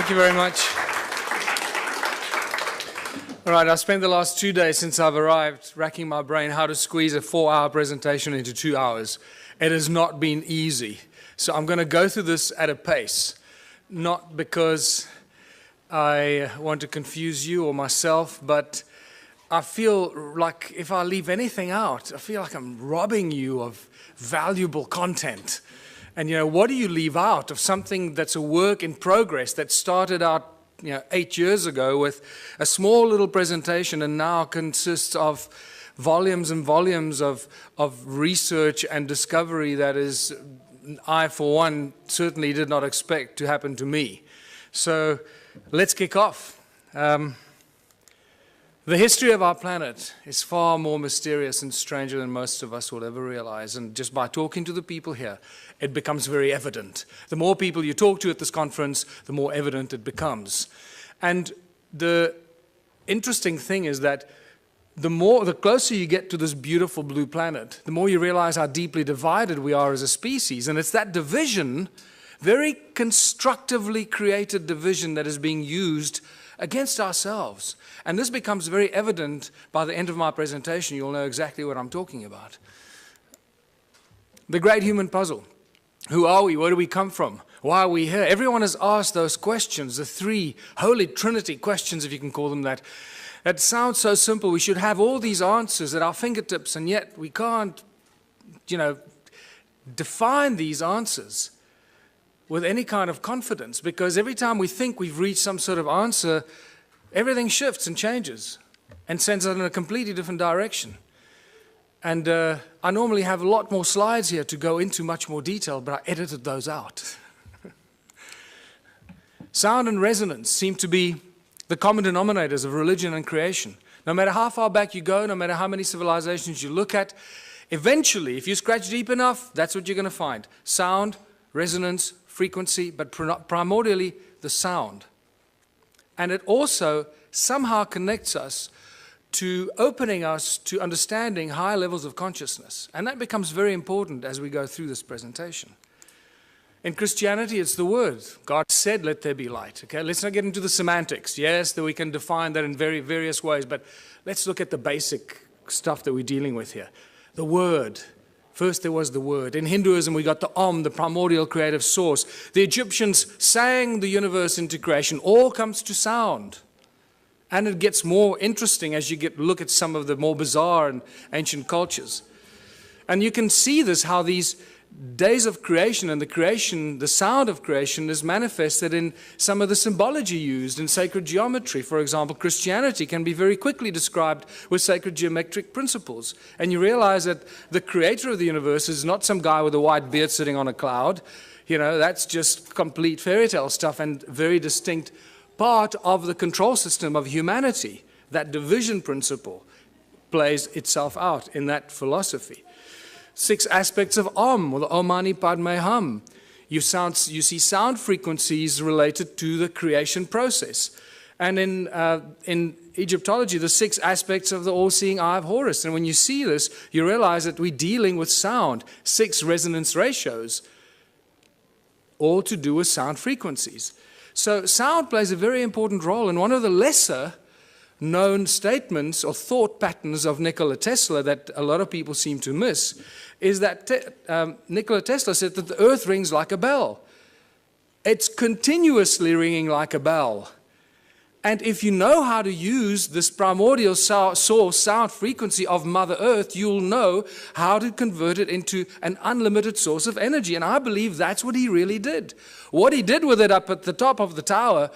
Thank you very much. All right, I spent the last 2 days since I've arrived racking my brain how to squeeze a 4-hour presentation into 2 hours. It has not been easy. So I'm going to go through this at a pace, not because I want to confuse you or myself, but I feel like if I leave anything out, I feel like I'm robbing you of valuable content. And, what do you leave out of something that's a work in progress that started out 8 years ago with a small little presentation and now consists of volumes and volumes of research and discovery that is, I for one, certainly did not expect to happen to me. So let's kick off. The history of our planet is far more mysterious and stranger than most of us will ever realize. And just by talking to the people here, it becomes very evident. The more people you talk to at this conference, the more evident it becomes. And the interesting thing is that the closer you get to this beautiful blue planet, the more you realize how deeply divided we are as a species. And it's that division, very constructively created division, that is being used against ourselves. And this becomes very evident by the end of my presentation. You'll know exactly what I'm talking about. The great human puzzle. Who are we? Where do we come from? Why are we here? Everyone has asked those questions, the three Holy Trinity questions, if you can call them that. It sounds so simple. We should have all these answers at our fingertips, and yet we can't, define these answers with any kind of confidence, because every time we think we've reached some sort of answer, everything shifts and changes and sends us in a completely different direction. And I normally have a lot more slides here to go into much more detail, but I edited those out. Sound and resonance seem to be the common denominators of religion and creation. No matter how far back you go, no matter how many civilizations you look at, eventually, if you scratch deep enough, that's what you're going to find. Sound, resonance, frequency, but primordially the sound. And it also somehow connects us to opening us to understanding higher levels of consciousness. And that becomes very important as we go through this presentation. In Christianity, it's the word. God said, let there be light. Okay, let's not get into the semantics. Yes, that we can define that in very various ways, but let's look at the basic stuff that we're dealing with here. The word. First there was the word. In Hinduism, we got the Om, the primordial creative source. The Egyptians sang the universe into creation. All comes to sound. And it gets more interesting as you look at some of the more bizarre and ancient cultures. And you can see this, how these days of creation and the sound of creation is manifested in some of the symbology used in sacred geometry. For example, Christianity can be very quickly described with sacred geometric principles. And you realize that the creator of the universe is not some guy with a white beard sitting on a cloud. That's just complete fairy tale stuff and very distinct part of the control system of humanity. That division principle plays itself out in that philosophy. 6 aspects of Om, or the Om Mani Padme Hum. You see sound frequencies related to the creation process. And in Egyptology, the 6 aspects of the all-seeing eye of Horus. And when you see this, you realize that we're dealing with sound, 6 resonance ratios, all to do with sound frequencies. So sound plays a very important role, and one of the lesser known statements or thought patterns of Nikola Tesla that a lot of people seem to miss is that Nikola Tesla said that the earth rings like a bell. It's continuously ringing like a bell. And if you know how to use this primordial source sound frequency of Mother Earth, you'll know how to convert it into an unlimited source of energy. And I believe that's what he really did. What he did with it up at the top of the tower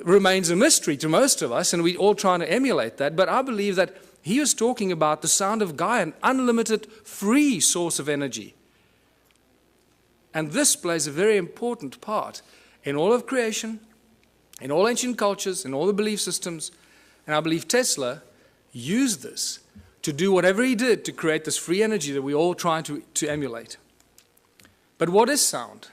remains a mystery to most of us, and we're all trying to emulate that. But I believe that he was talking about the sound of Gaia, an unlimited free source of energy. And this plays a very important part in all of creation, in all ancient cultures, in all the belief systems. And I believe Tesla used this to do whatever he did to create this free energy that we're all trying to emulate. But what is sound?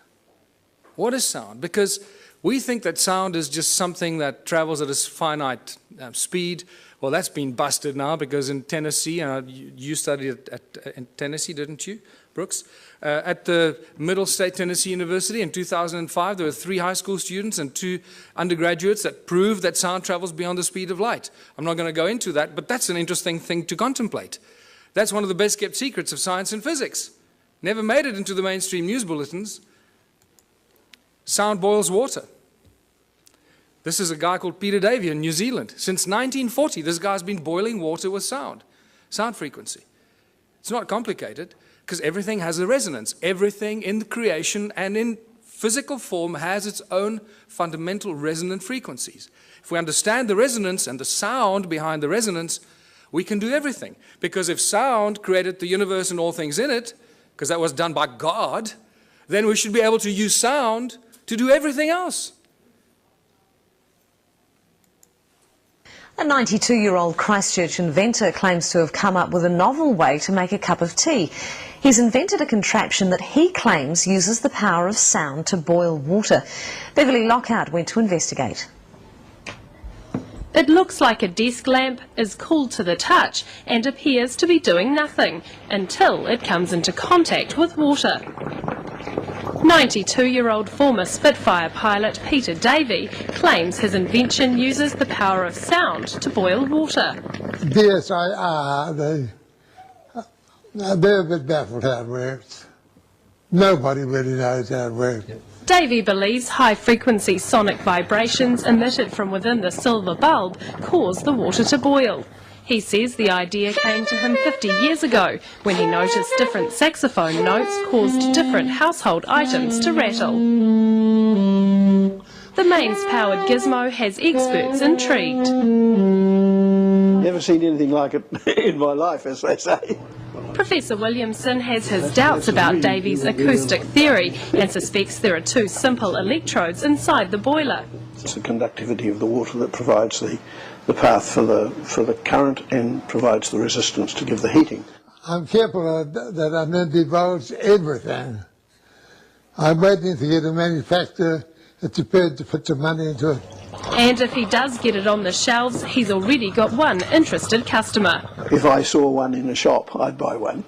What is sound? Because We think that sound is just something that travels at a finite speed. Well, that's been busted now, because in Tennessee, you studied in Tennessee, didn't you, Brooks? At the Middle State Tennessee University in 2005, there were 3 high school students and 2 undergraduates that proved that sound travels beyond the speed of light. I'm not going to go into that, but that's an interesting thing to contemplate. That's one of the best kept secrets of science and physics. Never made it into the mainstream news bulletins. Sound boils water. This is a guy called Peter Davey in New Zealand. Since 1940, this guy's been boiling water with sound frequency. It's not complicated, because everything has a resonance. Everything in creation and in physical form has its own fundamental resonant frequencies. If we understand the resonance and the sound behind the resonance, we can do everything. Because if sound created the universe and all things in it, because that was done by God, then we should be able to use sound to do everything else. A 92-year-old Christchurch inventor claims to have come up with a novel way to make a cup of tea. He's invented a contraption that he claims uses the power of sound to boil water. Beverly Lockhart went to investigate. It looks like a desk lamp, is cool to the touch and appears to be doing nothing until it comes into contact with water. 92-year-old former Spitfire pilot Peter Davey claims his invention uses the power of sound to boil water. Yes, they're a bit baffled how it works. Nobody really knows how it works. Davey believes high-frequency sonic vibrations emitted from within the silver bulb cause the water to boil. He says the idea came to him 50 years ago when he noticed different saxophone notes caused different household items to rattle. The mains-powered gizmo has experts intrigued. Never seen anything like it in my life, as they say. Professor Williamson has his doubts about Davey's acoustic theory and suspects there are 2 simple electrodes inside the boiler. It's the conductivity of the water that provides the path for the current and provides the resistance to give the heating. I'm careful that I don't divulge everything. I'm waiting to get a manufacturer that's prepared to put some money into it. And if he does get it on the shelves, he's already got one interested customer. If I saw one in a shop, I'd buy one,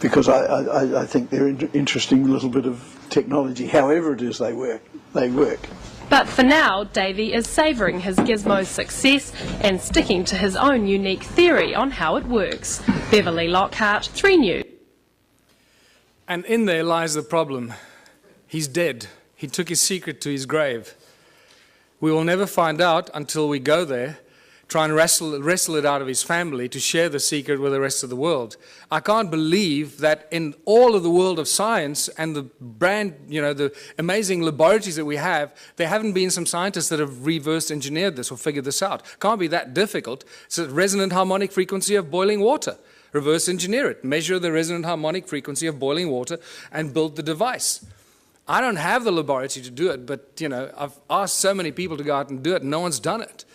because I think they're an interesting little bit of technology. However it is they work. But for now, Davey is savouring his gizmo's success and sticking to his own unique theory on how it works. Beverly Lockhart, 3 News. And in there lies the problem. He's dead. He took his secret to his grave. We will never find out until we go there, try and wrestle it out of his family to share the secret with the rest of the world. I can't believe that in all of the world of science and the the amazing laboratories that we have, there haven't been some scientists that have reverse engineered this or figured this out. Can't be that difficult. It's a resonant harmonic frequency of boiling water. Reverse engineer it. Measure the resonant harmonic frequency of boiling water and build the device. I don't have the laboratory to do it, but I've asked so many people to go out and do it, and no one's done it.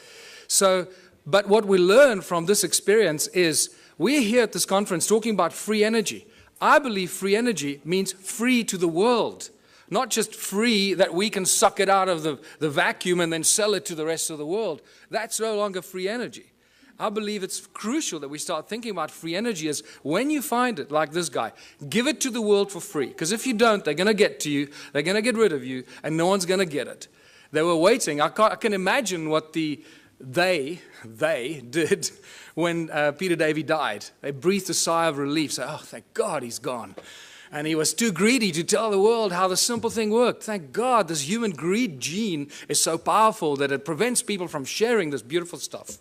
So, but what we learn from this experience is we're here at this conference talking about free energy. I believe free energy means free to the world, not just free that we can suck it out of the vacuum and then sell it to the rest of the world. That's no longer free energy. I believe it's crucial that we start thinking about free energy as when you find it, like this guy, give it to the world for free. Because if you don't, they're going to get to you, they're going to get rid of you, and no one's going to get it. They were waiting. I can imagine what they did when Peter Davey died. They breathed a sigh of relief, say, oh, thank God he's gone. And he was too greedy to tell the world how the simple thing worked. Thank God this human greed gene is so powerful that it prevents people from sharing this beautiful stuff.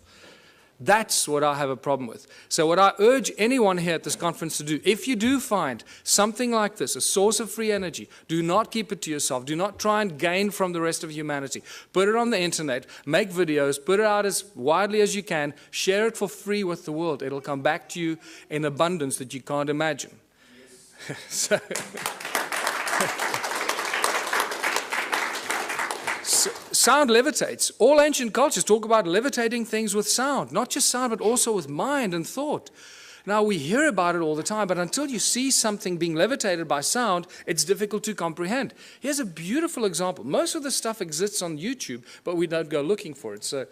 That's what I have a problem with. So what I urge anyone here at this conference to do, if you do find something like this, a source of free energy, do not keep it to yourself. Do not try and gain from the rest of humanity. Put it on the internet, make videos, put it out as widely as you can, share it for free with the world. It'll come back to you in abundance that you can't imagine. Yes. Sound levitates. All ancient cultures talk about levitating things with sound, not just sound, but also with mind and thought. Now, we hear about it all the time, but until you see something being levitated by sound, it's difficult to comprehend. Here's a beautiful example. Most of the stuff exists on YouTube, but we don't go looking for it. So,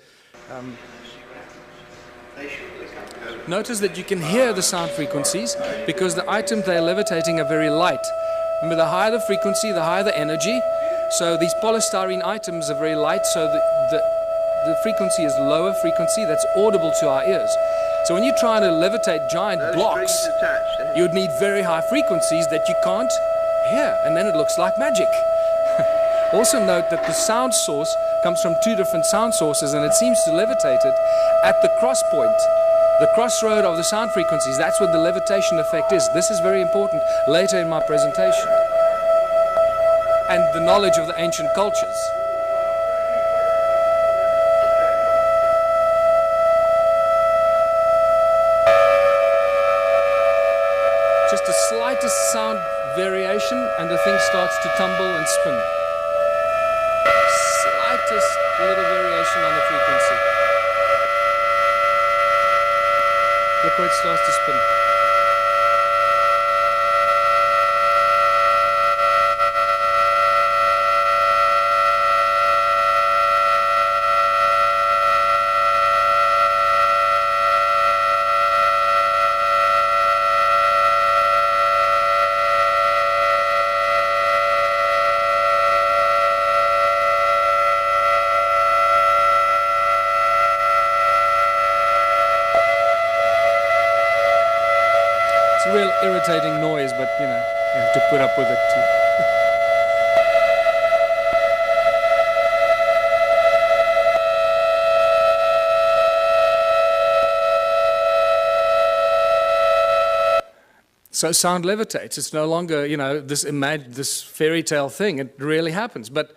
notice that you can hear the sound frequencies because the items they're levitating are very light. Remember, the higher the frequency, the higher the energy. So these polystyrene items are very light, so the frequency is lower frequency that's audible to our ears. So when you're trying to levitate giant blocks, you would need very high frequencies that you can't hear, and then it looks like magic. Also note that the sound source comes from two different sound sources, and it seems to levitate it at the cross point, the crossroad of the sound frequencies. That's what the levitation effect is. This is very important later in my presentation. And the knowledge of the ancient cultures. Just the slightest sound variation and the thing starts to tumble and spin. Slightest little variation on the frequency. Look where it starts to spin. Real irritating noise, but you know, you have to put up with it too. So sound levitates. It's no longer, you know, this fairy tale thing. It really happens. But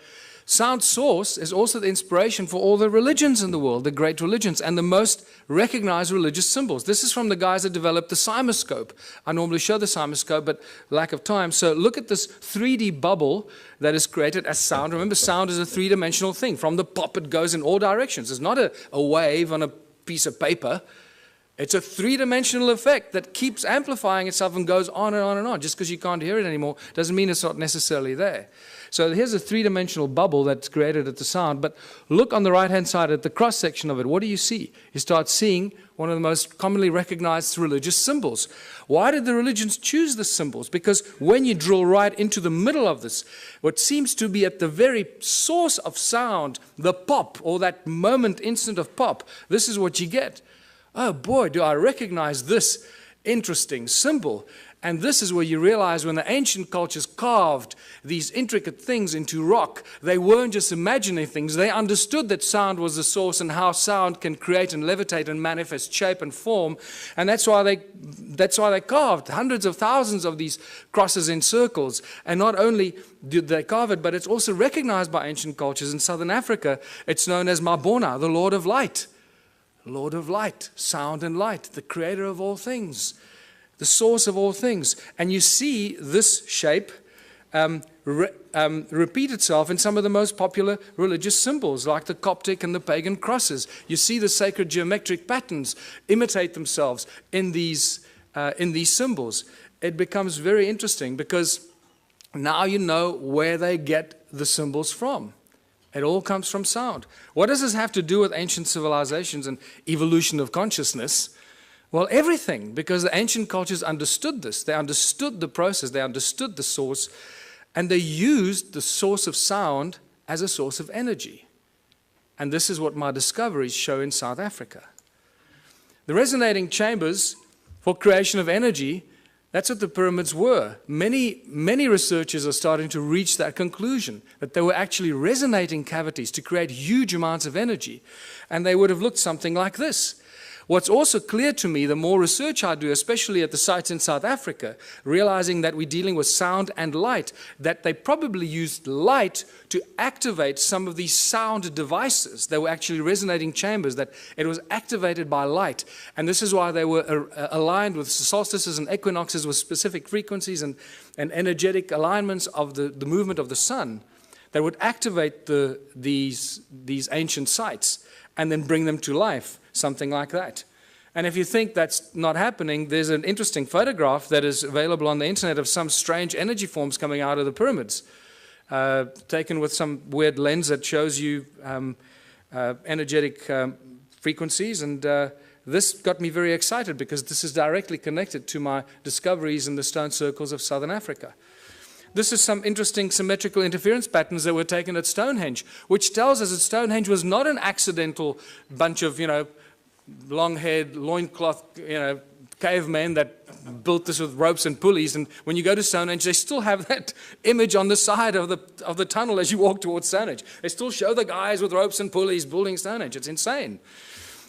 sound source is also the inspiration for all the religions in the world, the great religions, and the most recognized religious symbols. This is from the guys that developed the cymoscope. I normally show the cymoscope, but lack of time. So look at this 3D bubble that is created as sound. Remember, sound is a three-dimensional thing. From the pop, it goes in all directions. It's not a wave on a piece of paper. It's a three-dimensional effect that keeps amplifying itself and goes on and on and on. Just because you can't hear it anymore doesn't mean it's not necessarily there. So here's a three-dimensional bubble that's created at the sound. But look on the right-hand side at the cross-section of it. What do you see? You start seeing one of the most commonly recognized religious symbols. Why did the religions choose the symbols? Because when you drill right into the middle of this, what seems to be at the very source of sound, the pop, or that moment, instant of pop, this is what you get. Oh boy, do I recognize this interesting symbol. And this is where you realize when the ancient cultures carved these intricate things into rock, they weren't just imagining things. They understood that sound was the source and how sound can create and levitate and manifest shape and form. And that's why they carved hundreds of thousands of these crosses in circles. And not only did they carve it, but it's also recognized by ancient cultures. In southern Africa, it's known as Mabona, the Lord of Light. Lord of Light, sound and light, the creator of all things, the source of all things. And you see this shape repeat itself in some of the most popular religious symbols, like the Coptic and the pagan crosses. You see the sacred geometric patterns imitate themselves in these symbols. It becomes very interesting because now you know where they get the symbols from. It all comes from sound. What does this have to do with ancient civilizations and evolution of consciousness? Well, everything, because the ancient cultures understood this. They understood the process. They understood the source. And they used the source of sound as a source of energy. And this is what my discoveries show in South Africa. The resonating chambers for creation of energy, that's what the pyramids were. Many researchers are starting to reach that conclusion, that they were actually resonating cavities to create huge amounts of energy. And they would have looked something like this. What's also clear to me, the more research I do, especially at the sites in South Africa, realizing that we're dealing with sound and light, that they probably used light to activate some of these sound devices. They were actually resonating chambers, that it was activated by light. And this is why they were aligned with solstices and equinoxes with specific frequencies and energetic alignments of the movement of the sun that would activate these ancient sites and then bring them to life. Something like that. And if you think that's not happening, there's an interesting photograph that is available on the internet of some strange energy forms coming out of the pyramids, taken with some weird lens that shows you energetic frequencies. And this got me very excited because this is directly connected to my discoveries in the stone circles of southern Africa. This is some interesting symmetrical interference patterns that were taken at Stonehenge, which tells us that Stonehenge was not an accidental bunch of, long-haired, loincloth, cavemen that built this with ropes and pulleys. And when you go to Stonehenge, they still have that image on the side of the tunnel as you walk towards Stonehenge. They still show the guys with ropes and pulleys building Stonehenge. It's insane.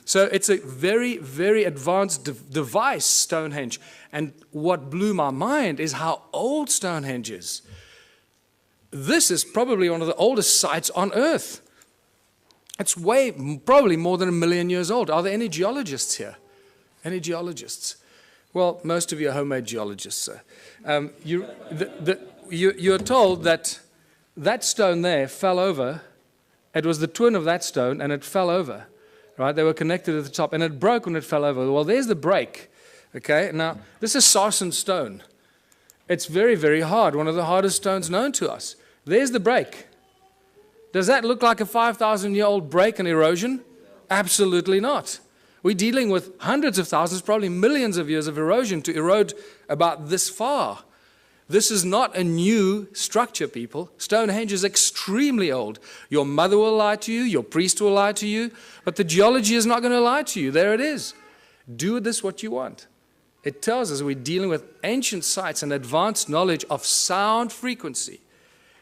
So it's a very, very advanced device, Stonehenge. And what blew my mind is how old Stonehenge is. This is probably one of the oldest sites on Earth. It's probably more than 1 million years old. Are there any geologists here? Any geologists? Well, most of you are homemade geologists, sir. You're told that that stone there fell over. It was the twin of that stone, and it fell over. Right? They were connected at the top, and it broke when it fell over. Well, there's the break. Okay? Now, this is sarsen stone. It's very, very hard, one of the hardest stones known to us. There's the break. Does that look like a 5,000-year-old break and erosion? Absolutely not. We're dealing with hundreds of thousands, probably millions of years of erosion to erode about this far. This is not a new structure, people. Stonehenge is extremely old. Your mother will lie to you, your priest will lie to you, but the geology is not going to lie to you. There it is. Do with this what you want. It tells us we're dealing with ancient sites and advanced knowledge of sound frequency,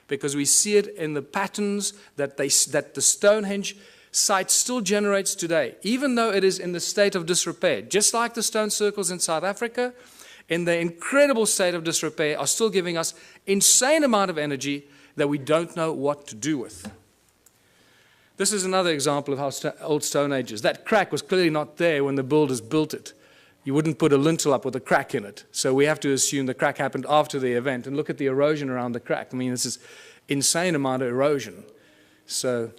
because we see it in the patterns that the Stonehenge site still generates today, even though it is in the state of disrepair. Just like the stone circles in South Africa, in the incredible state of disrepair, are still giving us insane amount of energy that we don't know what to do with. This is another example of how old Stonehenge is. That crack was clearly not there when the builders built it. You wouldn't put a lintel up with a crack in it. So we have to assume the crack happened after the event. And look at the erosion around the crack. I mean, this is insane amount of erosion. So,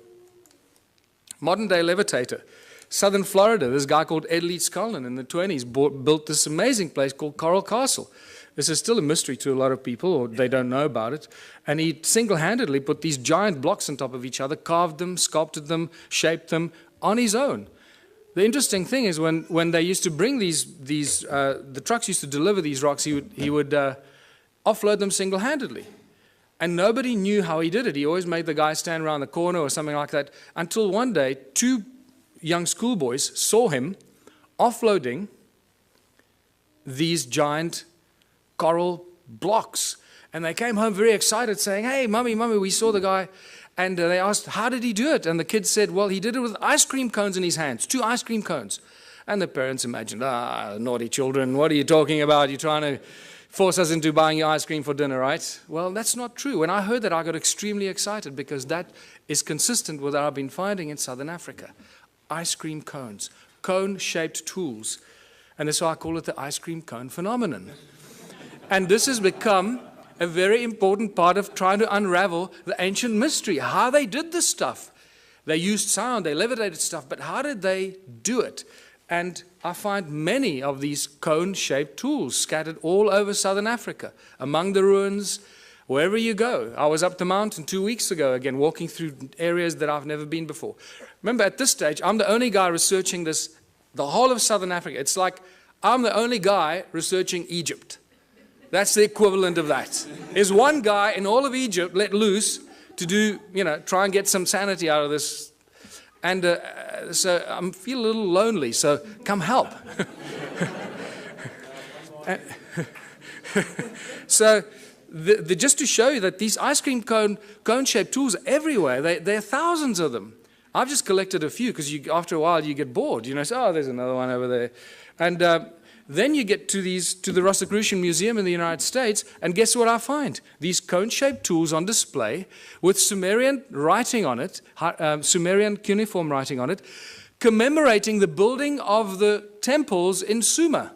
modern day levitator. Southern Florida, this guy called Ed Leeds Cullen in the 20s built this amazing place called Coral Castle. This is still a mystery to a lot of people, or they don't know about it. And he single-handedly put these giant blocks on top of each other, carved them, sculpted them, shaped them on his own. The interesting thing is when they used to bring the trucks used to deliver these rocks, he would offload them single-handedly. And nobody knew how he did it. He always made the guy stand around the corner or something like that, until one day, 2 young schoolboys saw him offloading these giant coral blocks. And they came home very excited saying, "Hey, Mummy, we saw the guy." And they asked, "How did he do it?" And the kid said, "Well, he did it with ice cream cones in his hands, 2 ice cream cones." And the parents imagined, naughty children, what are you talking about? You're trying to force us into buying your ice cream for dinner, right? Well, that's not true. When I heard that, I got extremely excited, because that is consistent with what I've been finding in southern Africa. Ice cream cones, cone-shaped tools. And that's why I call it the ice cream cone phenomenon. And this has become a very important part of trying to unravel the ancient mystery, how they did this stuff. They used sound, they levitated stuff, but how did they do it? And I find many of these cone-shaped tools scattered all over southern Africa, among the ruins, wherever you go. I was up the mountain 2 weeks ago, again, walking through areas that I've never been before. Remember, at this stage, I'm the only guy researching this, the whole of southern Africa. It's like I'm the only guy researching Egypt. That's the equivalent of that. There's one guy in all of Egypt let loose to do, try and get some sanity out of this. And so I feel a little lonely, so come help. So just to show you that these ice cream cone-shaped tools are everywhere. There are thousands of them. I've just collected a few, because after a while you get bored. Say, oh, there's another one over there. And then you get to the Rosicrucian Museum in the United States, and guess what I find? These cone-shaped tools on display with Sumerian writing on it, Sumerian cuneiform writing on it, commemorating the building of the temples in Sumer.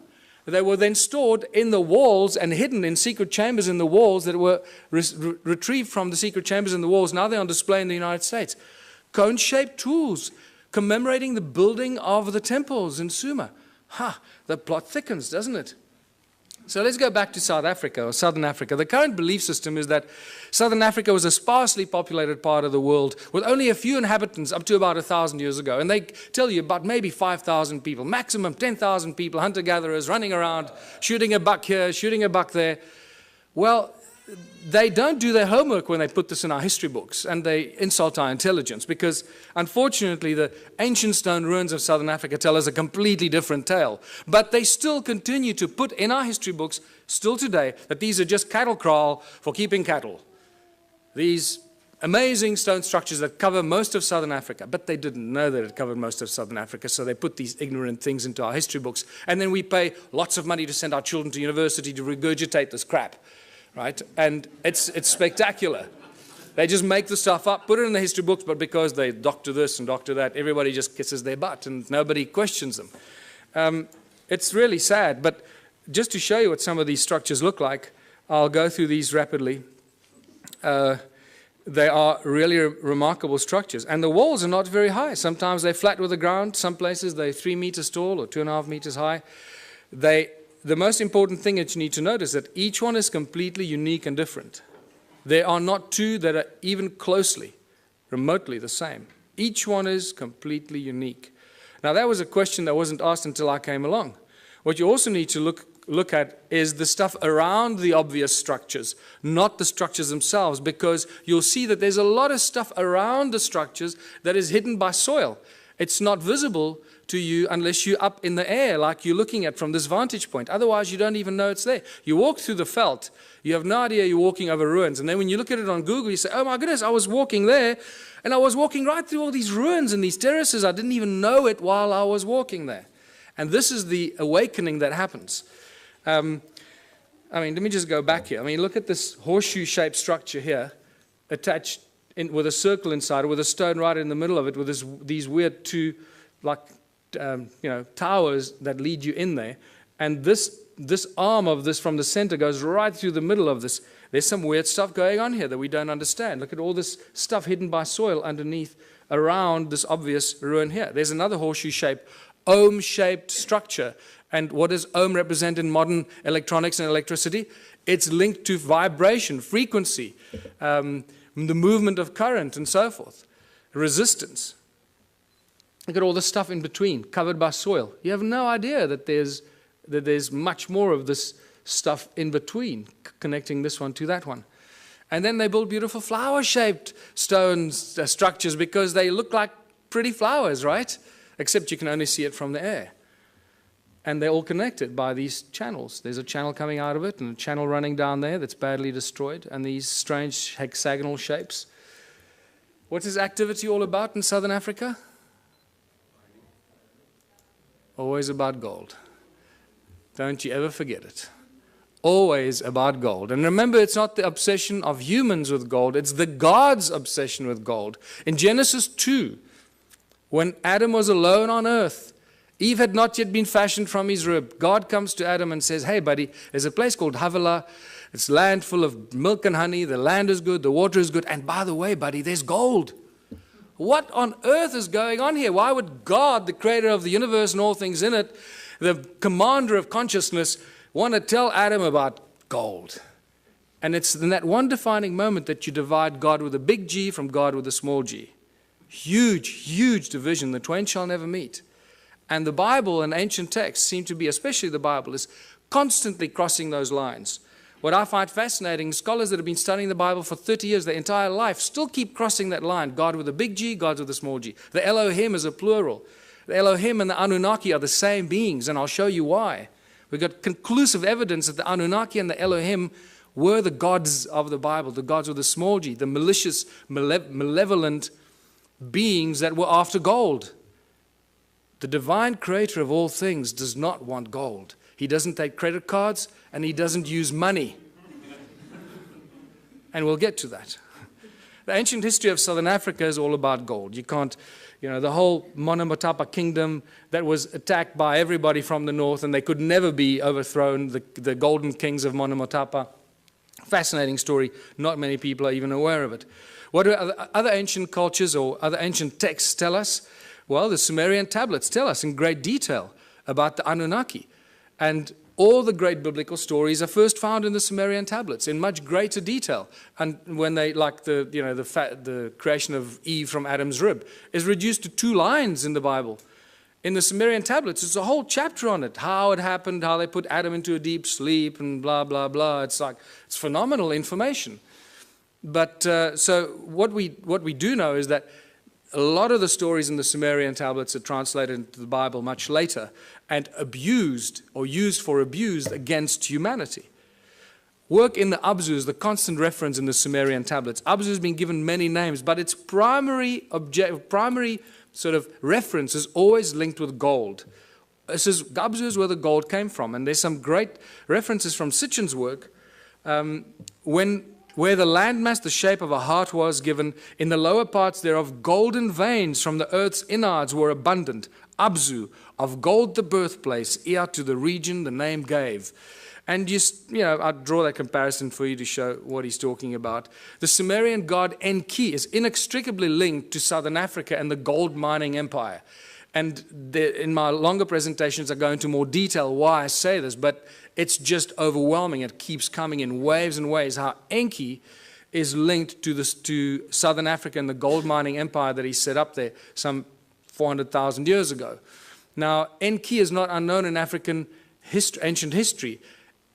They were then stored in the walls and hidden in secret chambers in the walls that were retrieved from the secret chambers in the walls. Now they're on display in the United States. Cone-shaped tools commemorating the building of the temples in Sumer. The plot thickens, doesn't it? So let's go back to South Africa, or Southern Africa. The current belief system is that Southern Africa was a sparsely populated part of the world with only a few inhabitants up to about 1,000 years ago. And they tell you about maybe 5,000 people, maximum 10,000 people, hunter-gatherers running around, shooting a buck here, shooting a buck there. Well, they don't do their homework when they put this in our history books, and they insult our intelligence, because unfortunately the ancient stone ruins of Southern Africa tell us a completely different tale. But they still continue to put in our history books, still today, that these are just cattle kraal for keeping cattle. These amazing stone structures that cover most of Southern Africa, but they didn't know that it covered most of Southern Africa, so they put these ignorant things into our history books, and then we pay lots of money to send our children to university to regurgitate this crap. Right? And it's spectacular. They just make the stuff up, put it in the history books, but because they doctor this and doctor that, everybody just kisses their butt and nobody questions them. It's really sad, but just to show you what some of these structures look like, I'll go through these rapidly. They are really remarkable structures. And the walls are not very high. Sometimes they're flat with the ground. Some places they're 3 meters tall or 2.5 meters high. The most important thing that you need to notice is that each one is completely unique and different. There are not two that are even closely, remotely the same. Each one is completely unique. Now that was a question that wasn't asked until I came along. What you also need to look at is the stuff around the obvious structures, not the structures themselves, because you'll see that there's a lot of stuff around the structures that is hidden by soil. It's not visible to you unless you're up in the air like you're looking at from this vantage point. Otherwise, you don't even know it's there. You walk through the veld, you have no idea you're walking over ruins. And then when you look at it on Google, you say, oh my goodness, I was walking there, and I was walking right through all these ruins and these terraces. I didn't even know it while I was walking there. And this is the awakening that happens. Let me just go back here. Look at this horseshoe-shaped structure here, attached with a circle inside, with a stone right in the middle of it, with these weird two, towers that lead you in there. And this arm of this from the center goes right through the middle of this. There's some weird stuff going on here that we don't understand. Look at all this stuff hidden by soil underneath, around this obvious ruin here. There's another horseshoe-shaped, ohm-shaped structure. And what does ohm represent in modern electronics and electricity? It's linked to vibration, frequency, the movement of current, and so forth. Resistance. Look at all the stuff in between, covered by soil. You have no idea that there's much more of this stuff in between, connecting this one to that one. And then they build beautiful flower-shaped stone structures because they look like pretty flowers, right? Except you can only see it from the air. And they're all connected by these channels. There's a channel coming out of it and a channel running down there that's badly destroyed, and these strange hexagonal shapes. What is activity all about in Southern Africa? Always about gold. Don't you ever forget it. Always about gold. And remember, it's not the obsession of humans with gold, it's the God's obsession with gold. In Genesis 2, when Adam was alone on earth, Eve had not yet been fashioned from his rib. God comes to Adam and says, hey buddy, there's a place called Havilah. It's land full of milk and honey. The land is good, the water is good. And by the way, buddy, there's gold. What on earth is going on here? Why would God, the creator of the universe and all things in it, the commander of consciousness, want to tell Adam about gold? And it's in that one defining moment that you divide God with a big G from God with a small g. Huge, huge division. The twain shall never meet. And the Bible and ancient texts seem to be, especially the Bible, is constantly crossing those lines. What I find fascinating, scholars that have been studying the Bible for 30 years, their entire life, still keep crossing that line. God with a big G, God with a small g. The Elohim is a plural. The Elohim and the Anunnaki are the same beings, and I'll show you why. We've got conclusive evidence that the Anunnaki and the Elohim were the gods of the Bible, the gods with a small g, the malicious, malevolent beings that were after gold. The divine creator of all things does not want gold. He doesn't take credit cards, and he doesn't use money. And we'll get to that. The ancient history of Southern Africa is all about gold. You can't, the whole Monomotapa kingdom that was attacked by everybody from the north, and they could never be overthrown, the golden kings of Monomotapa. Fascinating story. Not many people are even aware of it. What do other ancient cultures or other ancient texts tell us? Well, the Sumerian tablets tell us in great detail about the Anunnaki. And all the great biblical stories are first found in the Sumerian tablets in much greater detail. And when they, like the creation of Eve from Adam's rib, is reduced to 2 lines in the Bible. In the Sumerian tablets, it's a whole chapter on it, how it happened, how they put Adam into a deep sleep, and blah, blah, blah. It's phenomenal information. But so what we do know is that a lot of the stories in the Sumerian tablets are translated into the Bible much later and abused or used for abuse against humanity. Work in the Abzu is the constant reference in the Sumerian tablets. Abzu has been given many names, but its primary sort of reference is always linked with gold. This is Abzu is where the gold came from, and there's some great references from Sitchin's work where the landmass, the shape of a heart was given, in the lower parts thereof golden veins from the earth's innards were abundant. Abzu, of gold the birthplace, Ea to the region the name gave. And I'll draw that comparison for you to show what he's talking about. The Sumerian god Enki is inextricably linked to Southern Africa and the gold mining empire. And in my longer presentations, I go into more detail why I say this, but it's just overwhelming. It keeps coming in waves and waves, how Enki is linked to Southern Africa and the gold mining empire that he set up there some 400,000 years ago. Now, Enki is not unknown in African ancient history.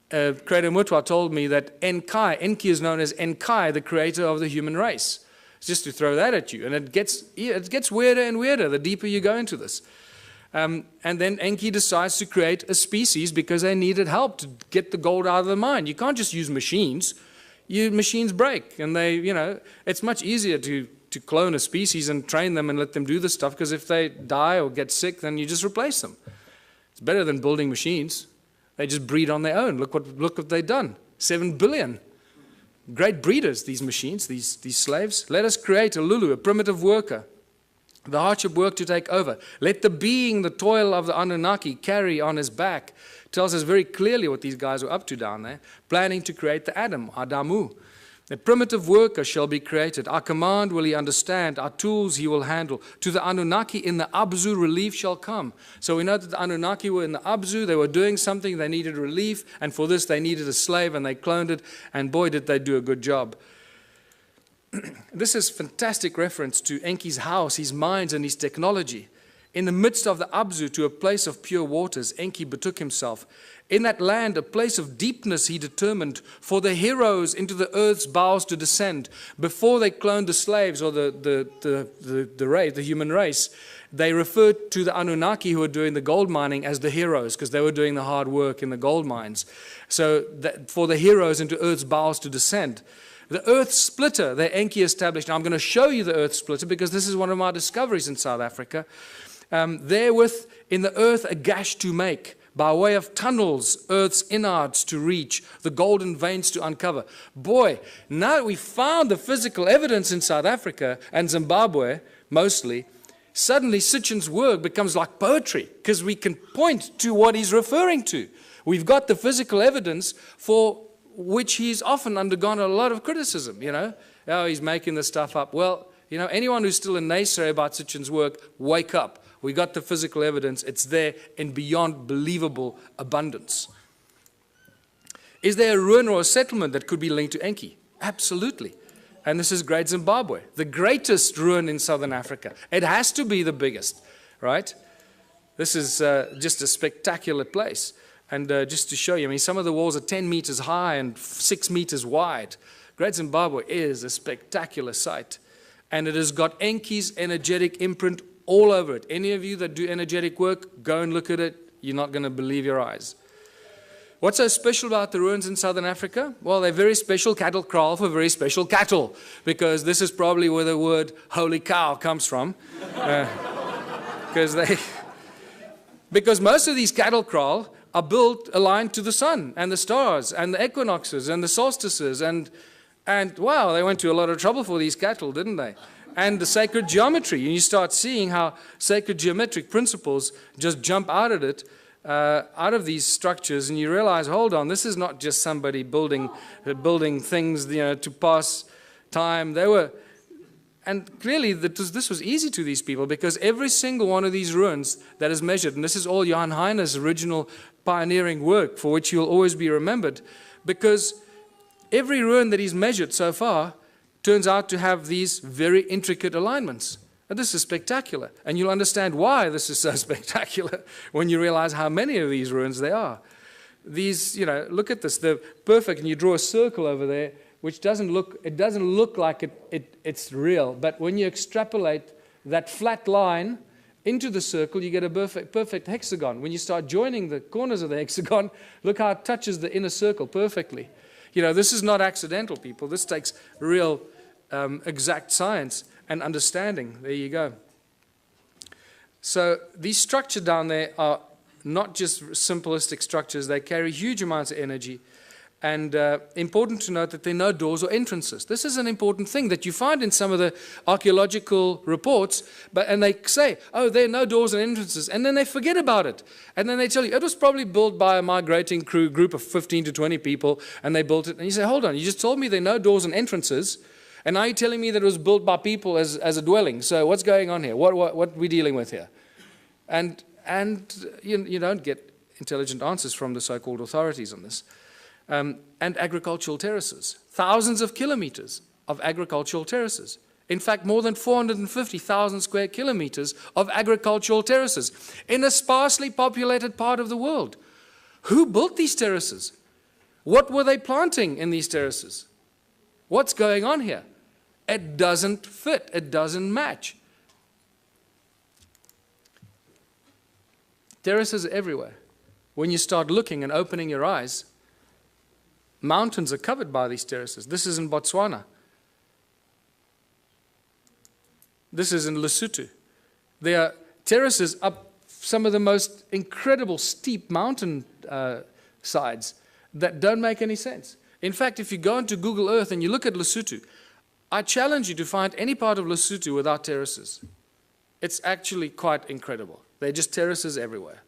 Creator Mutwa told me that Enki is known as Enkai, the creator of the human race. Just to throw that at you. And it gets weirder and weirder the deeper you go into this. And then Enki decides to create a species because they needed help to get the gold out of the mine. You can't just use machines. Machines break. And it's much easier to clone a species and train them and let them do this stuff, because if they die or get sick, then you just replace them. It's better than building machines. They just breed on their own. Look what they've done. 7 billion. Great breeders, these machines, these slaves. Let us create a Lulu, a primitive worker. The hardship work to take over. Let the being, the toil of the Anunnaki carry on his back. Tells us very clearly what these guys were up to down there. Planning to create the Adam, Adamu. A primitive worker shall be created. Our command will he understand. Our tools he will handle. To the Anunnaki in the Abzu relief shall come. So we know that the Anunnaki were in the Abzu. They were doing something. They needed relief. And for this they needed a slave, and they cloned it. And boy, did they do a good job. This is fantastic reference to Enki's house, his mines, and his technology. In the midst of the Abzu, to a place of pure waters, Enki betook himself. In that land, a place of deepness he determined for the heroes into the earth's bowels to descend. Before they cloned the slaves or the human race, they referred to the Anunnaki who were doing the gold mining as the heroes, because they were doing the hard work in the gold mines. So for the heroes into earth's bowels to descend. The earth splitter that Enki established. Now I'm going to show you the earth splitter because this is one of my discoveries in South Africa. Therewith in the earth a gash to make, by way of tunnels, earth's innards to reach, the golden veins to uncover. Boy, now that we found the physical evidence in South Africa and Zimbabwe, mostly, suddenly Sitchin's work becomes like poetry, because we can point to what he's referring to. We've got the physical evidence for which he's often undergone a lot of criticism, Oh, he's making this stuff up. Well, anyone who's still a naysayer about Sitchin's work, wake up. We got the physical evidence. It's there in beyond believable abundance. Is there a ruin or a settlement that could be linked to Enki? Absolutely. And this is Great Zimbabwe, the greatest ruin in southern Africa. It has to be the biggest, right? This is just a spectacular place. And just to show you, some of the walls are 10 meters high and 6 meters wide. Great Zimbabwe is a spectacular sight. And it has got Enki's energetic imprint all over it. Any of you that do energetic work, go and look at it. You're not going to believe your eyes. What's so special about the ruins in southern Africa? Well, they're very special cattle kraal for very special cattle, because this is probably where the word holy cow comes from. Because most of these cattle kraal are built aligned to the sun and the stars and the equinoxes and the solstices. And wow, they went to a lot of trouble for these cattle, didn't they? And the sacred geometry. And you start seeing how sacred geometric principles just jump out of it, out of these structures, and you realize, hold on, this is not just somebody building things, to pass time. And clearly this was easy to these people, because every single one of these ruins that is measured, and this is all Johann Heine's original pioneering work for which you'll always be remembered, because every ruin that he's measured so far turns out to have these very intricate alignments. And this is spectacular. And you'll understand why this is so spectacular when you realize how many of these ruins there are. These, look at this, they're perfect, and you draw a circle over there, which doesn't look like it's real. But when you extrapolate that flat line into the circle, you get a perfect hexagon. When you start joining the corners of the hexagon, look how it touches the inner circle perfectly. This is not accidental, people. This takes real exact science and understanding. There you go. So these structures down there are not just simplistic structures. They carry huge amounts of energy. And important to note that there are no doors or entrances. This is an important thing that you find in some of the archaeological reports, and they say, oh, there are no doors and entrances, and then they forget about it. And then they tell you, it was probably built by a migrating group of 15 to 20 people, and they built it. And you say, hold on, you just told me there are no doors and entrances, and now you're telling me that it was built by people as a dwelling. So what's going on here? What are we dealing with here? And you don't get intelligent answers from the so-called authorities on this. And agricultural terraces. Thousands of kilometers of agricultural terraces. In fact, more than 450,000 square kilometers of agricultural terraces in a sparsely populated part of the world. Who built these terraces? What were they planting in these terraces? What's going on here? It doesn't fit. It doesn't match. Terraces are everywhere. When you start looking and opening your eyes, mountains are covered by these terraces. This is in Botswana. This is in Lesotho. There are terraces up some of the most incredible steep mountain sides that don't make any sense. In fact, if you go into Google Earth and you look at Lesotho, I challenge you to find any part of Lesotho without terraces. It's actually quite incredible. There are just terraces everywhere.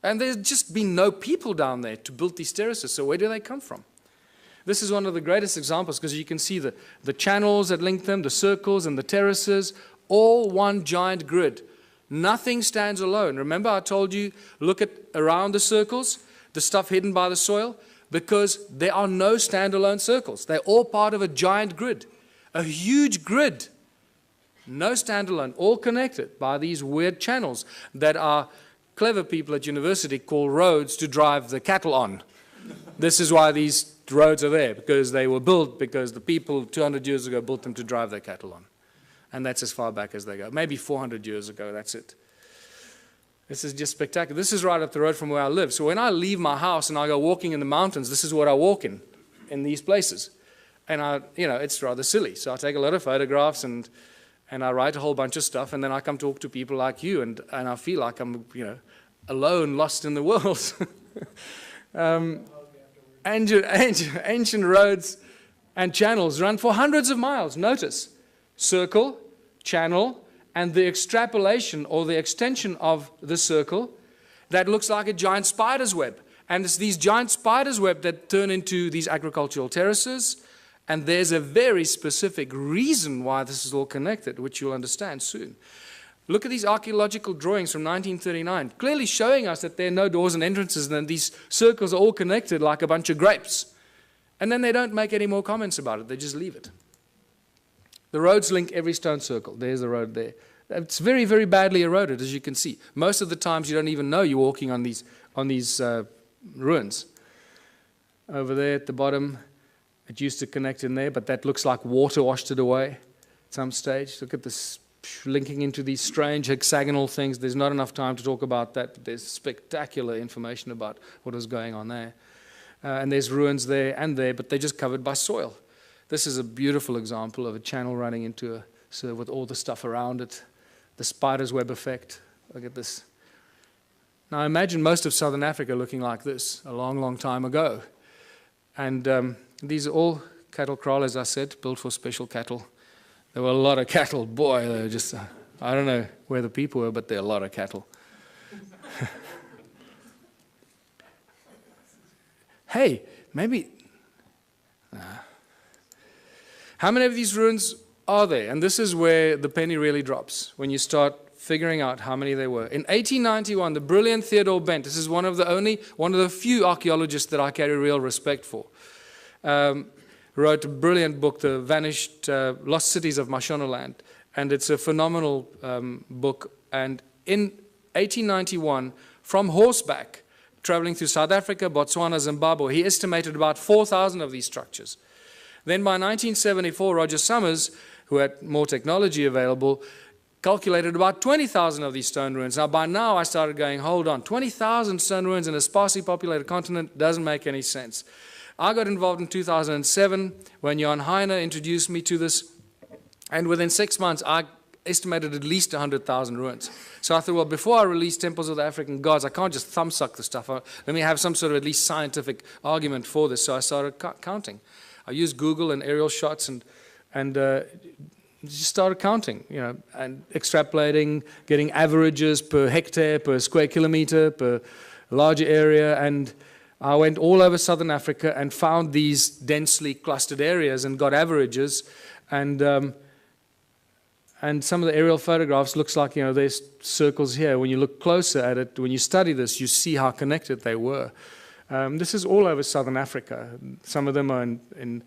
And there's just been no people down there to build these terraces, so where do they come from? This is one of the greatest examples, because you can see the channels that link them, the circles and the terraces, all one giant grid. Nothing stands alone. Remember I told you, look at around the circles, the stuff hidden by the soil, because there are no standalone circles. They're all part of a giant grid, a huge grid. No standalone, all connected by these weird channels that are clever people at university call roads to drive the cattle on. This is why these roads are there, because they were built because the people 200 years ago built them to drive their cattle on. And that's as far back as they go. Maybe 400 years ago, that's it. This is just spectacular. This is right up the road from where I live. So when I leave my house and I go walking in the mountains, this is what I walk in these places. And it's rather silly. So I take a lot of photographs and I write a whole bunch of stuff, and then I come talk to people like you, and I feel like I'm, alone, lost in the world. Ancient roads and channels run for hundreds of miles. Notice, circle, channel, and the extrapolation or the extension of the circle that looks like a giant spider's web. And it's these giant spider's web that turn into these agricultural terraces. And there's a very specific reason why this is all connected, which you'll understand soon. Look at these archaeological drawings from 1939, clearly showing us that there are no doors and entrances, and these circles are all connected like a bunch of grapes. And then they don't make any more comments about it, they just leave it. The roads link every stone circle. There's the road there. It's very, very badly eroded, as you can see. Most of the times you don't even know you're walking on these ruins. Over there at the bottom, it used to connect in there, but that looks like water washed it away at some stage. Look at this linking into these strange hexagonal things. There's not enough time to talk about that, but there's spectacular information about what was going on there. And there's ruins there and there, but they're just covered by soil. This is a beautiful example of a channel running into with all the stuff around it. The spider's web effect. Look at this. Now imagine most of southern Africa looking like this a long, long time ago. And these are all cattle kraal, as I said, built for special cattle. There were a lot of cattle. Boy, they were just, I don't know where the people were, but there are a lot of cattle. Hey, maybe... How many of these ruins are there. And this is where the penny really drops, when you start figuring out how many there were. In 1891, the brilliant Theodore Bent, this is one of the few archaeologists that I carry real respect for, wrote a brilliant book, The Vanished Lost Cities of Mashonaland. And it's a phenomenal book. And in 1891, from horseback, traveling through South Africa, Botswana, Zimbabwe, he estimated about 4,000 of these structures. Then by 1974, Roger Summers, who had more technology available, calculated about 20,000 of these stone ruins. Now, by now, I started going, hold on, 20,000 stone ruins in a sparsely populated continent doesn't make any sense. I got involved in 2007 when Jan Heine introduced me to this, and within 6 months, I estimated at least 100,000 ruins. So I thought, well, before I release Temples of the African Gods, I can't just thumbsuck the stuff. Let me have some sort of at least scientific argument for this. So I started counting. I used Google and aerial shots and just started counting, and extrapolating, getting averages per hectare, per square kilometer, per larger area. And I went all over southern Africa and found these densely clustered areas and got averages. And some of the aerial photographs looks like, there's circles here. When you look closer at it, when you study this, you see how connected they were. This is all over southern Africa. Some of them are in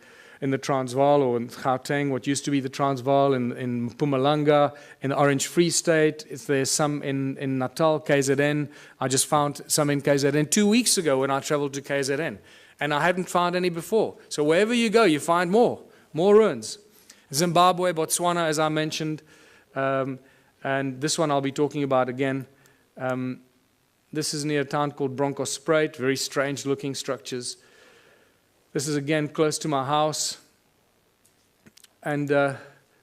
the Transvaal or in Gauteng, what used to be the Transvaal, in Mpumalanga, in the Orange Free State. There's some in Natal, KZN. I just found some in KZN 2 weeks ago when I traveled to KZN. And I hadn't found any before. So wherever you go, you find more ruins. Zimbabwe, Botswana, as I mentioned, and this one I'll be talking about again. This is near a town called Bronkhorstspruit, very strange looking structures. This is again close to my house. And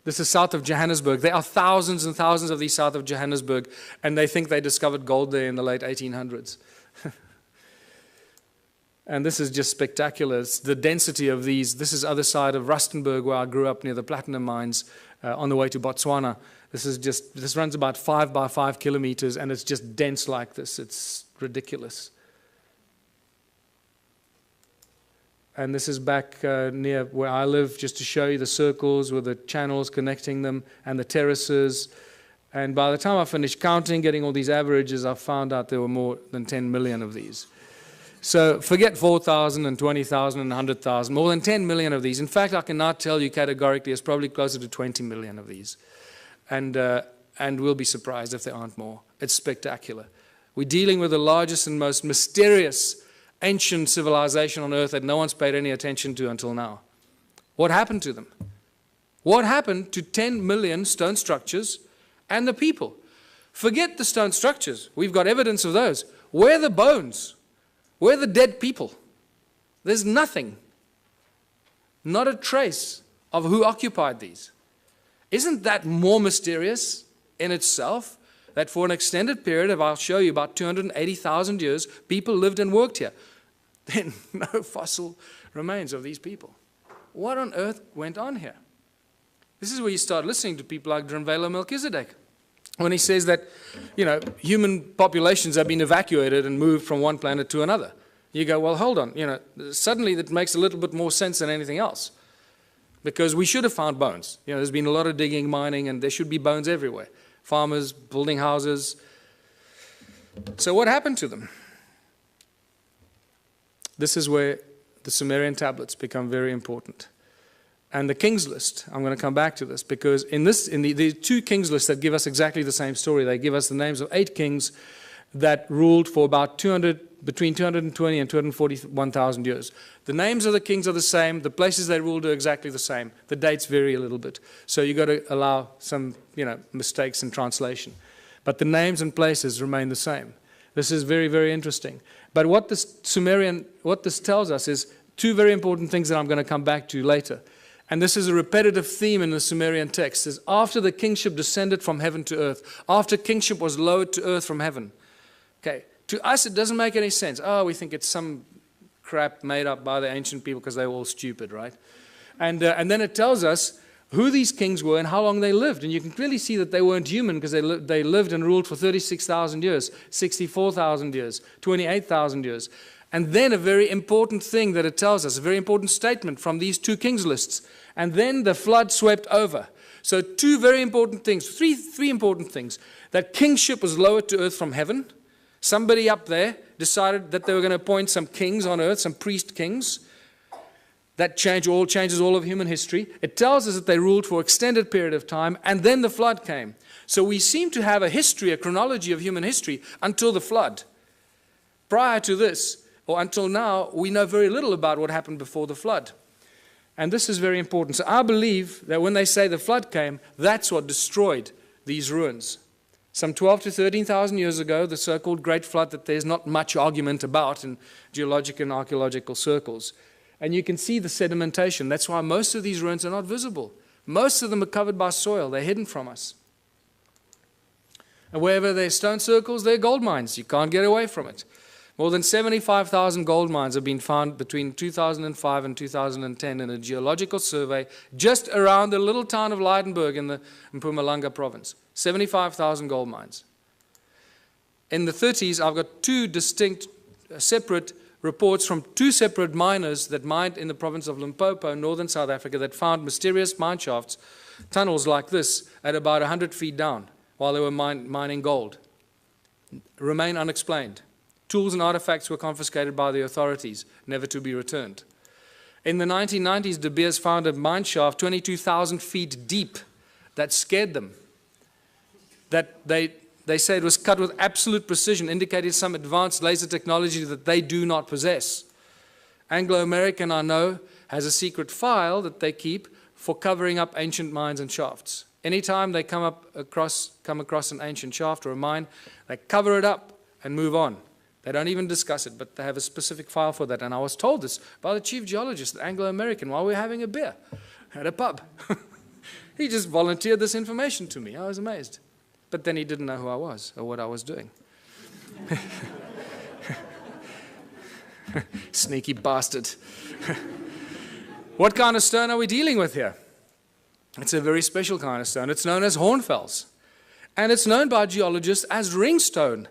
this is south of Johannesburg. There are thousands and thousands of these south of Johannesburg, and they think they discovered gold there in the late 1800s. And this is just spectacular. It's the density of these. This is other side of Rustenburg, where I grew up near the platinum mines on the way to Botswana. This runs about 5 by 5 kilometers, and it's just dense like this. It's ridiculous. And this is back near where I live, just to show you the circles with the channels connecting them and the terraces. And by the time I finished counting, getting all these averages, I found out there were more than 10 million of these. So forget 4,000 and 20,000 and 100,000, more than 10 million of these. In fact, I can now tell you categorically it's probably closer to 20 million of these. And we'll be surprised if there aren't more. It's spectacular. We're dealing with the largest and most mysterious ancient civilization on earth that no one's paid any attention to until now. What happened to them? What happened to 10 million stone structures and the people? Forget the stone structures. We've got evidence of those. Where are the bones? Where are the dead people? There's nothing. Not a trace of who occupied these. Isn't that more mysterious in itself? That for an extended period of, I'll show you, about 280,000 years, people lived and worked here. Then no fossil remains of these people. What on earth went on here? This is where you start listening to people like Drunvalo Melchizedek, when he says that, human populations have been evacuated and moved from one planet to another. You go, well, hold on. Suddenly that makes a little bit more sense than anything else. Because we should have found bones. There's been a lot of digging, mining, and there should be bones everywhere. Farmers building houses. So what happened to them? This is where the Sumerian tablets become very important. And the King's List, I'm going to come back to this, because the two King's Lists that give us exactly the same story. They give us the names of 8 kings that ruled for about between 220 and 241,000 years. The names of the kings are the same. The places they ruled are exactly the same. The dates vary a little bit. So you've got to allow some mistakes in translation. But the names and places remain the same. This is very, very interesting. But what this tells us is 2 very important things that I'm going to come back to later. And this is a repetitive theme in the Sumerian text, is after the kingship descended from heaven to earth, after kingship was lowered to earth from heaven. Okay, to us it doesn't make any sense. Oh, we think it's some crap made up by the ancient people because they were all stupid, right? And then it tells us who these kings were and how long they lived. And you can clearly see that they weren't human, because they lived and ruled for 36,000 years, 64,000 years, 28,000 years. And then a very important thing that it tells us, a very important statement from these 2 kings lists. And then the flood swept over. So two very important things, three important things. That kingship was lowered to earth from heaven. Somebody up there decided that they were going to appoint some kings on earth, some priest kings. That changes all of human history. It tells us that they ruled for an extended period of time, and then the flood came. So we seem to have a history, a chronology of human history until the flood. Prior to this, or until now, we know very little about what happened before the flood. And this is very important. So I believe that when they say the flood came, that's what destroyed these ruins. Some 12 to 13,000 years ago, the so-called Great Flood that there's not much argument about in geologic and archaeological circles. And you can see the sedimentation. That's why most of these ruins are not visible. Most of them are covered by soil. They're hidden from us. And wherever there are stone circles, there are gold mines. You can't get away from it. More than 75,000 gold mines have been found between 2005 and 2010 in a geological survey just around the little town of Leidenburg in Mpumalanga province. 75,000 gold mines. In the 30s, I've got two distinct, separate reports from two separate miners that mined in the province of Limpopo, northern South Africa, that found mysterious mine shafts, tunnels like this, at about 100 feet down while they were mining gold. Remain unexplained. Tools and artifacts were confiscated by the authorities, never to be returned. In the 1990s, De Beers found a mine shaft 22,000 feet deep that scared them. That they say it was cut with absolute precision, indicating some advanced laser technology that they do not possess. Anglo-American, I know, has a secret file that they keep for covering up ancient mines and shafts. Anytime they come across an ancient shaft or a mine, they cover it up and move on. They don't even discuss it, but they have a specific file for that. And I was told this by the chief geologist, the Anglo-American, while we were having a beer at a pub. He just volunteered this information to me. I was amazed. But then he didn't know who I was or what I was doing. Sneaky bastard. What kind of stone are we dealing with here? It's a very special kind of stone. It's known as hornfels. And it's known by geologists as ringstone.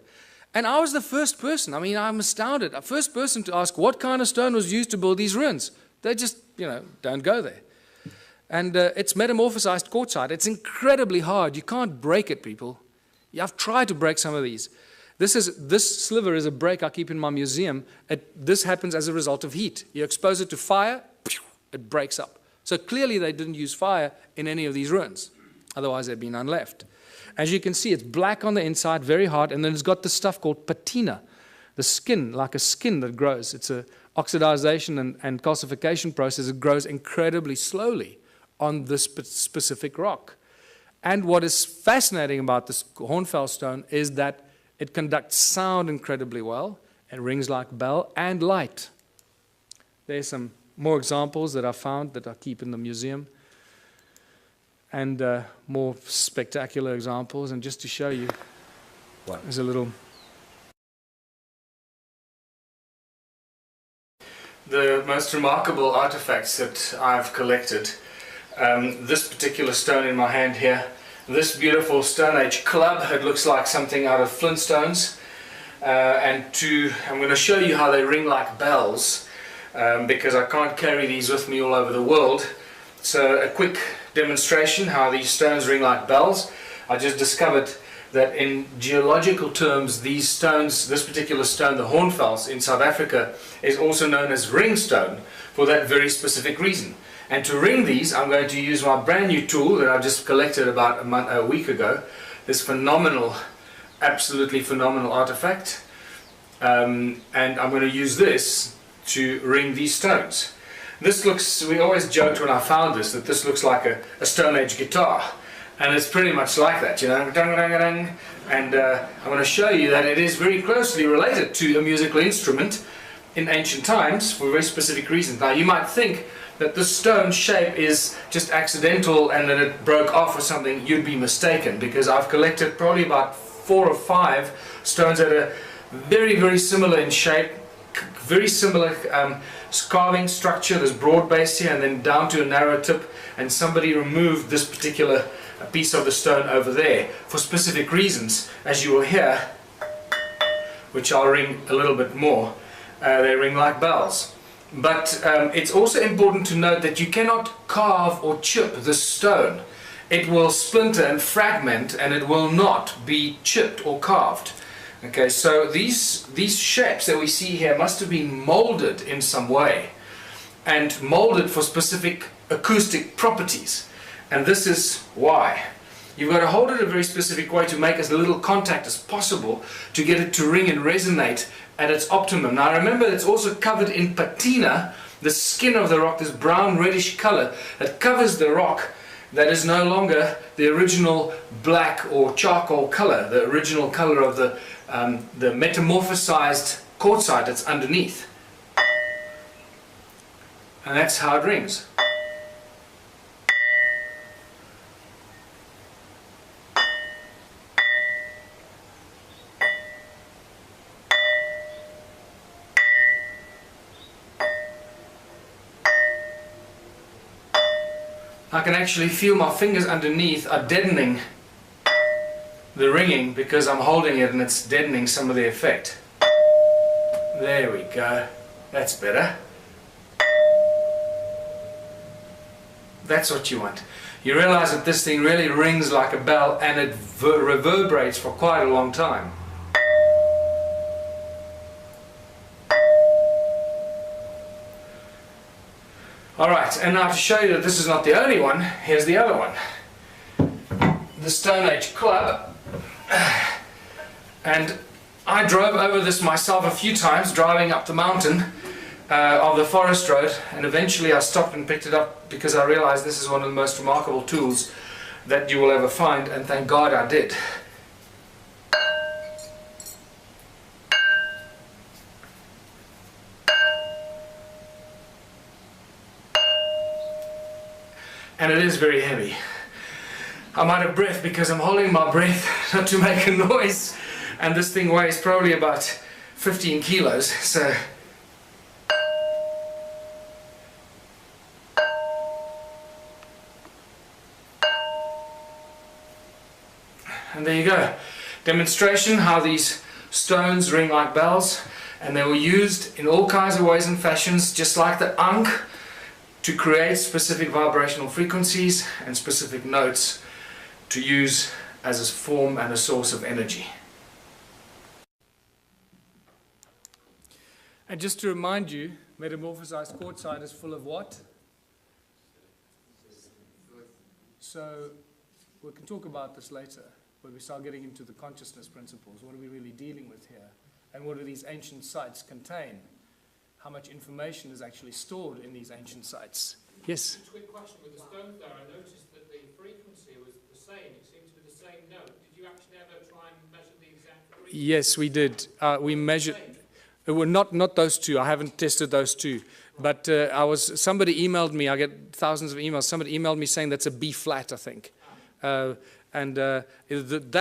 And I was the first person, I'm astounded, the first person to ask what kind of stone was used to build these ruins. They just, don't go there. And it's metamorphosized quartzite. It's incredibly hard. You can't break it, people. I've tried to break some of these. This sliver is a break I keep in my museum. This happens as a result of heat. You expose it to fire, it breaks up. So clearly they didn't use fire in any of these ruins. Otherwise there'd be none left. As you can see, it's black on the inside, very hard, and then it's got this stuff called patina, the skin, like a skin that grows. It's an oxidization and calcification process. It grows incredibly slowly on this specific rock. And what is fascinating about this hornfels stone is that it conducts sound incredibly well. It rings like a bell and light. There's some more examples that I found that I keep in the museum. And more spectacular examples. And just to show you, there's a little... The most remarkable artifacts that I've collected, this particular stone in my hand here, this beautiful Stone Age club, it looks like something out of Flintstones, I'm going to show you how they ring like bells, because I can't carry these with me all over the world. So a quick demonstration how these stones ring like bells. I just discovered that in geological terms, these stones, this particular stone, the hornfels in South Africa, is also known as ringstone for that very specific reason. And to ring these, I'm going to use my brand new tool that I've just collected about a week ago. This phenomenal, absolutely phenomenal artifact. And I'm going to use this to ring these stones. This looks, we always joked when I found this, that this looks like a Stone Age guitar. And it's pretty much like that, dang, dang, dang. And I'm going to show you that it is very closely related to a musical instrument in ancient times for a very specific reason. Now you might think that the stone shape is just accidental and that it broke off or something. You'd be mistaken, because I've collected probably about 4 or 5 stones that are very, very similar in shape, very similar carving structure. There's broad base here and then down to a narrow tip, and somebody removed this particular piece of the stone over there for specific reasons, as you will hear, which I'll ring a little bit more. They ring like bells. But it's also important to note that you cannot carve or chip this stone. it will splinter and fragment, and it will not be chipped or carved. Okay, so these shapes that we see here must have been molded in some way, and molded for specific acoustic properties. And this is why. You've got to hold it a very specific way to make as little contact as possible to get it to ring and resonate at its optimum. Now remember, it's also covered in patina, the skin of the rock, this brown reddish color that covers the rock, that is no longer the original black or charcoal color, the original color of the metamorphosized quartzite that's underneath. And that's how it rings. I can actually feel my fingers underneath are deadening the ringing because I'm holding it and it's deadening some of the effect. There we go. That's better. That's what you want. You realize that this thing really rings like a bell and it reverberates for quite a long time. Alright, and now to show you that this is not the only one, here's the other one. The Stone Age Club. And I drove over this myself a few times, driving up the mountain of the forest road, and eventually I stopped and picked it up because I realized this is one of the most remarkable tools that you will ever find, and thank God I did. And it is very heavy. I'm out of breath because I'm holding my breath not to make a noise, and this thing weighs probably about 15 kilos, so and there you go. Demonstration how these stones ring like bells, and they were used in all kinds of ways and fashions, just like the Ankh, to create specific vibrational frequencies and specific notes to use as a form and a source of energy. And just to remind you, metamorphosized quartzite is full of what? So we can talk about this later when we start getting into the consciousness principles. What are we really dealing with here? And what do these ancient sites contain? How much information is actually stored in these ancient sites? Yes? Just a quick question with the stones there. I noticed that the frequency was the same. It seemed to be the same note. Did you actually ever try and measure the exact frequency? Yes, we did. We measured. Well, not those two. I haven't tested those two. But somebody emailed me. I get thousands of emails. Somebody emailed me saying that's a B flat, I think. That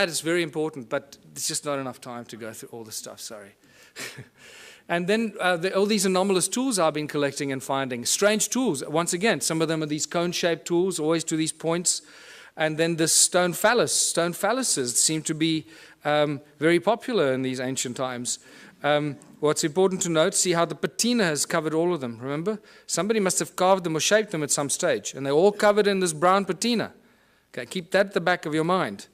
is very important, but it's just not enough time to go through all the stuff. Sorry. And then all these anomalous tools I've been collecting and finding. Strange tools. Once again, some of them are these cone-shaped tools, always to these points. And then the stone phallus. Stone phalluses seem to be very popular in these ancient times. What's important to note, see how the patina has covered all of them, remember? Somebody must have carved them or shaped them at some stage. And they're all covered in this brown patina. Okay, keep that at the back of your mind.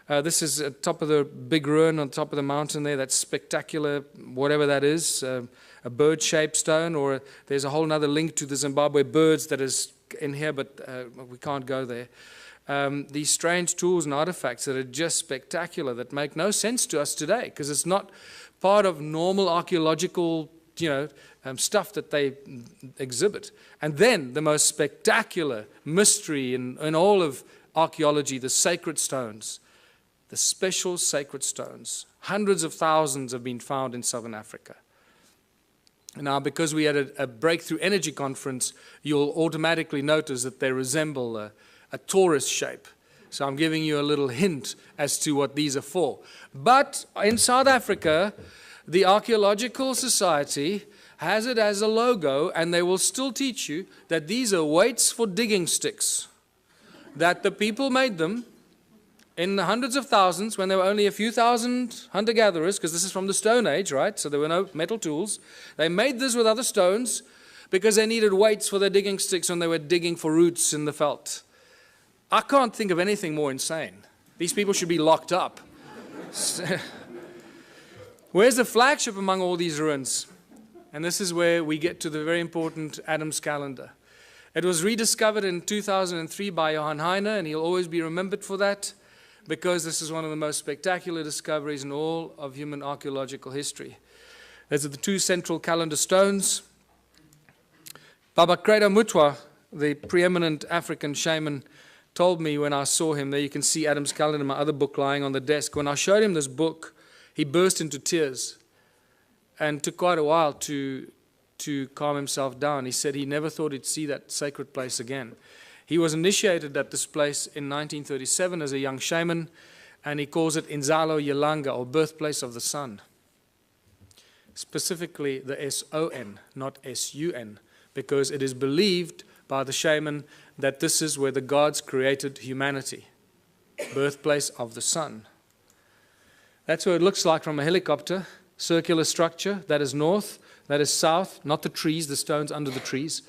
This is at top of the big ruin on top of the mountain there. That's spectacular, whatever that is, a bird-shaped stone, or there's a whole other link to the Zimbabwe birds that is in here, but we can't go there. These strange tools and artifacts that are just spectacular, that make no sense to us today, because it's not part of normal archaeological, stuff that they exhibit. And then the most spectacular mystery in all of archaeology, the sacred stones. The special sacred stones. Hundreds of thousands have been found in southern Africa. Now, because we had a breakthrough energy conference, you'll automatically notice that they resemble a torus shape. So I'm giving you a little hint as to what these are for. But in South Africa, the Archaeological Society has it as a logo, and they will still teach you that these are weights for digging sticks. That the people made them in the hundreds of thousands when there were only a few thousand hunter-gatherers, because this is from the Stone Age, right? So there were no metal tools. They made this with other stones because they needed weights for their digging sticks when they were digging for roots in the veld. I can't think of anything more insane. These people should be locked up. Where's the flagship among all these ruins? And this is where we get to the very important Adam's calendar. It was rediscovered in 2003 by Johann Heine, and he'll always be remembered for that, because this is one of the most spectacular discoveries in all of human archaeological history. These are the two central calendar stones. Baba Credo Mutwa, the preeminent African shaman, told me when I saw him, there you can see Adam's calendar, my other book lying on the desk. When I showed him this book, he burst into tears and took quite a while to calm himself down. He said he never thought he'd see that sacred place again. He was initiated at this place in 1937 as a young shaman, and he calls it Inzalo Yelanga, or birthplace of the sun. Specifically the S-O-N, not S-U-N, because it is believed by the shaman that this is where the gods created humanity, birthplace of the sun. That's what it looks like from a helicopter, circular structure. That is north, that is south, not the trees, the stones under the trees.